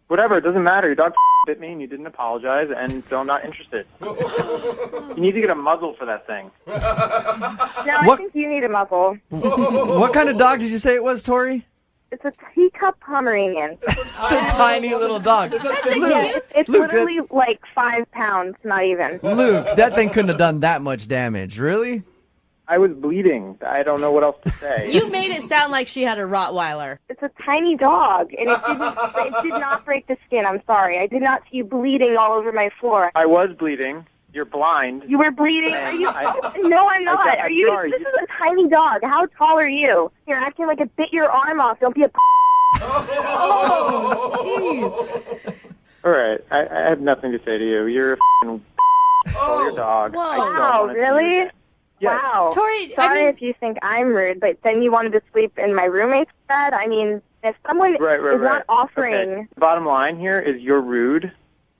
Whatever, it doesn't matter. Your dog bit me and you didn't apologize, and so I'm not interested. You need to get a muzzle for that thing. No, I What- think you need a muzzle. What kind of dog did you say it was, Tori? It's a teacup Pomeranian. It's a tiny little dog. It's Luke, literally like 5 pounds, not even. Luke, that thing couldn't have done that much damage. Really? I was bleeding. I don't know what else to say. You made it sound like she had a Rottweiler. It's a tiny dog, and it did not break the skin. I'm sorry. I did not see you bleeding all over my floor. I was bleeding. You're blind. You were bleeding. Are you? No, I'm not. I'm Are you? sorry. This is a tiny dog. How tall are you? You're acting like it bit your arm off. Don't be a. Oh, jeez. All right. I have nothing to say to you. You're a f***ing your dog. Whoa. I don't Wow, wanna see you really? again. Yes. Wow. Tori, Sorry if you think I'm rude, but then you wanted to sleep in my roommate's bed. I mean, if someone Right. is not offering. Okay. Bottom line here is you're rude.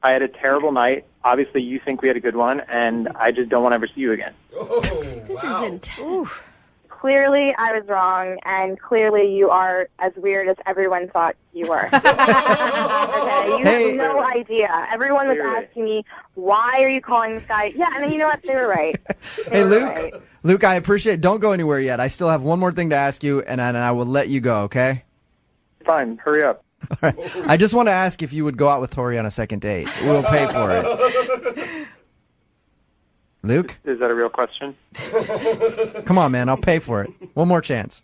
I had a terrible night. Obviously, you think we had a good one, and I just don't want to ever see you again. This is intense. Clearly, I was wrong, and clearly, you are as weird as everyone thought you were. Okay, you Hey. have no idea. Everyone was Clearly. asking me, "Why are you calling this guy?" Yeah, and then you know what? They were right. Hey, were Luke. right. Luke, I appreciate. Don't go anywhere yet. I still have one more thing to ask you, and I will let you go. Okay? Fine. Hurry up. All right. I just want to ask if you would go out with Tori on a second date. We'll pay for it. Luke, Is that a real question? come on, man. I'll pay for it. One more chance.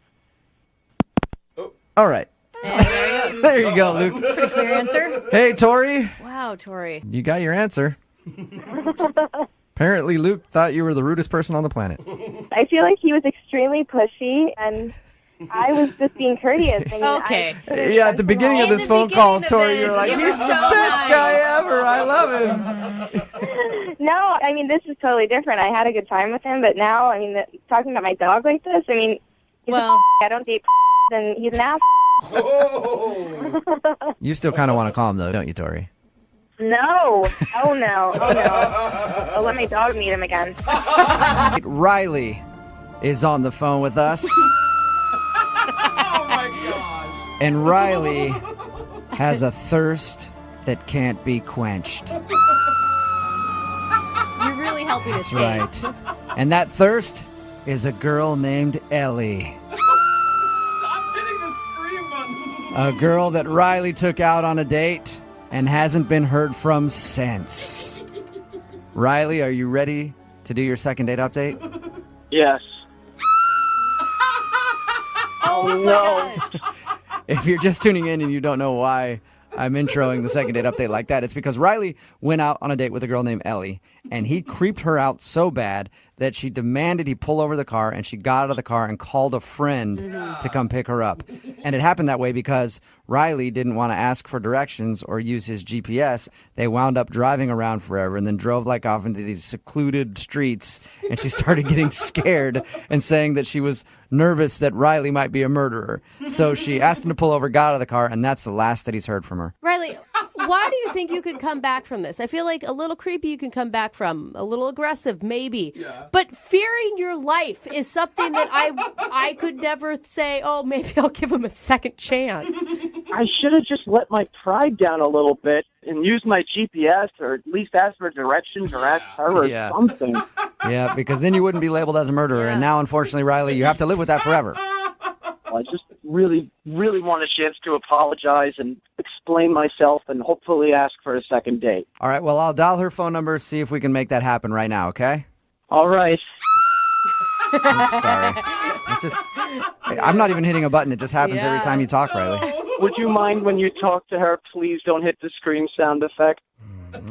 All right. There you go, Luke. Pretty clear answer. Hey, Tori. Wow, Tori. You got your answer. Apparently, Luke thought you were the rudest person on the planet. I feel like he was extremely pushy, and I was just being courteous. And Okay. Yeah, at the beginning of this phone call, Tori, you're like, you were he's the so best nice." guy ever. I love him. No, I mean, this is totally different. I had a good time with him, but now, I mean, talking about my dog like this, I mean, he's Well- I don't date and he's an ass. You still kind of want to call him, though, don't you, Tori? No. Oh, no. Oh, no. I'll let my dog meet him again. Riley is on the phone with us. Oh my god. And Riley has a thirst that can't be quenched. You're really helping That's his case. right. And that thirst is a girl named Ellie. Stop hitting the scream button. A girl that Riley took out on a date and hasn't been heard from since. Riley, are you ready to do your second date update? Yes. Oh no. If you're just tuning in and you don't know why I'm introing the second date update like that, it's because Riley went out on a date with a girl named Ellie, and he creeped her out so bad that she demanded he pull over the car, and she got out of the car and called a friend to come pick her up. And it happened that way because Riley didn't want to ask for directions or use his GPS. They wound up driving around forever and then drove like off into these secluded streets, and she started getting scared and saying that she was nervous that Riley might be a murderer. So she asked him to pull over, got out of the car, and that's the last that he's heard from her. Riley, why do you think you could come back from this? I feel like a little creepy you can come back from, a little aggressive maybe. Yeah. But fearing your life is something that I could never say, oh, maybe I'll give him a second chance. I should have just let my pride down a little bit and used my GPS, or at least asked for directions or asked her or something. Yeah, because then you wouldn't be labeled as a murderer. And now, unfortunately, Riley, you have to live with that forever. I just really, really want a chance to apologize and explain myself and hopefully ask for a second date. All right, well, I'll dial her phone number, see if we can make that happen right now, okay? All right. I'm sorry. I'm not even hitting a button. It just happens every time you talk, Riley. Would you mind when you talk to her, please don't hit the scream sound effect?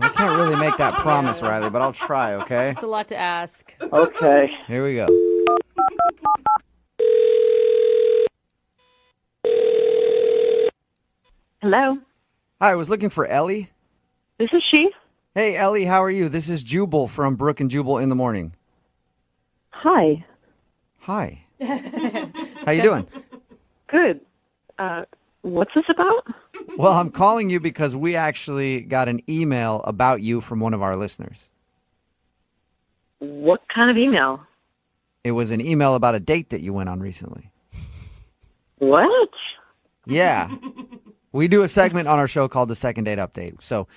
I can't really make that promise, Riley, but I'll try, okay? It's a lot to ask. Okay. Here we go. Hello? Hi, I was looking for Ellie. This is she. Hey, Ellie, how are you? This is Jubal from Brooke and Jubal in the Morning. Hi. Hi. How you doing? Good. What's this about? Well, I'm calling you because we actually got an email about you from one of our listeners. What kind of email? It was an email about a date that you went on recently. What? Yeah. We do a segment on our show called The Second Date Update. So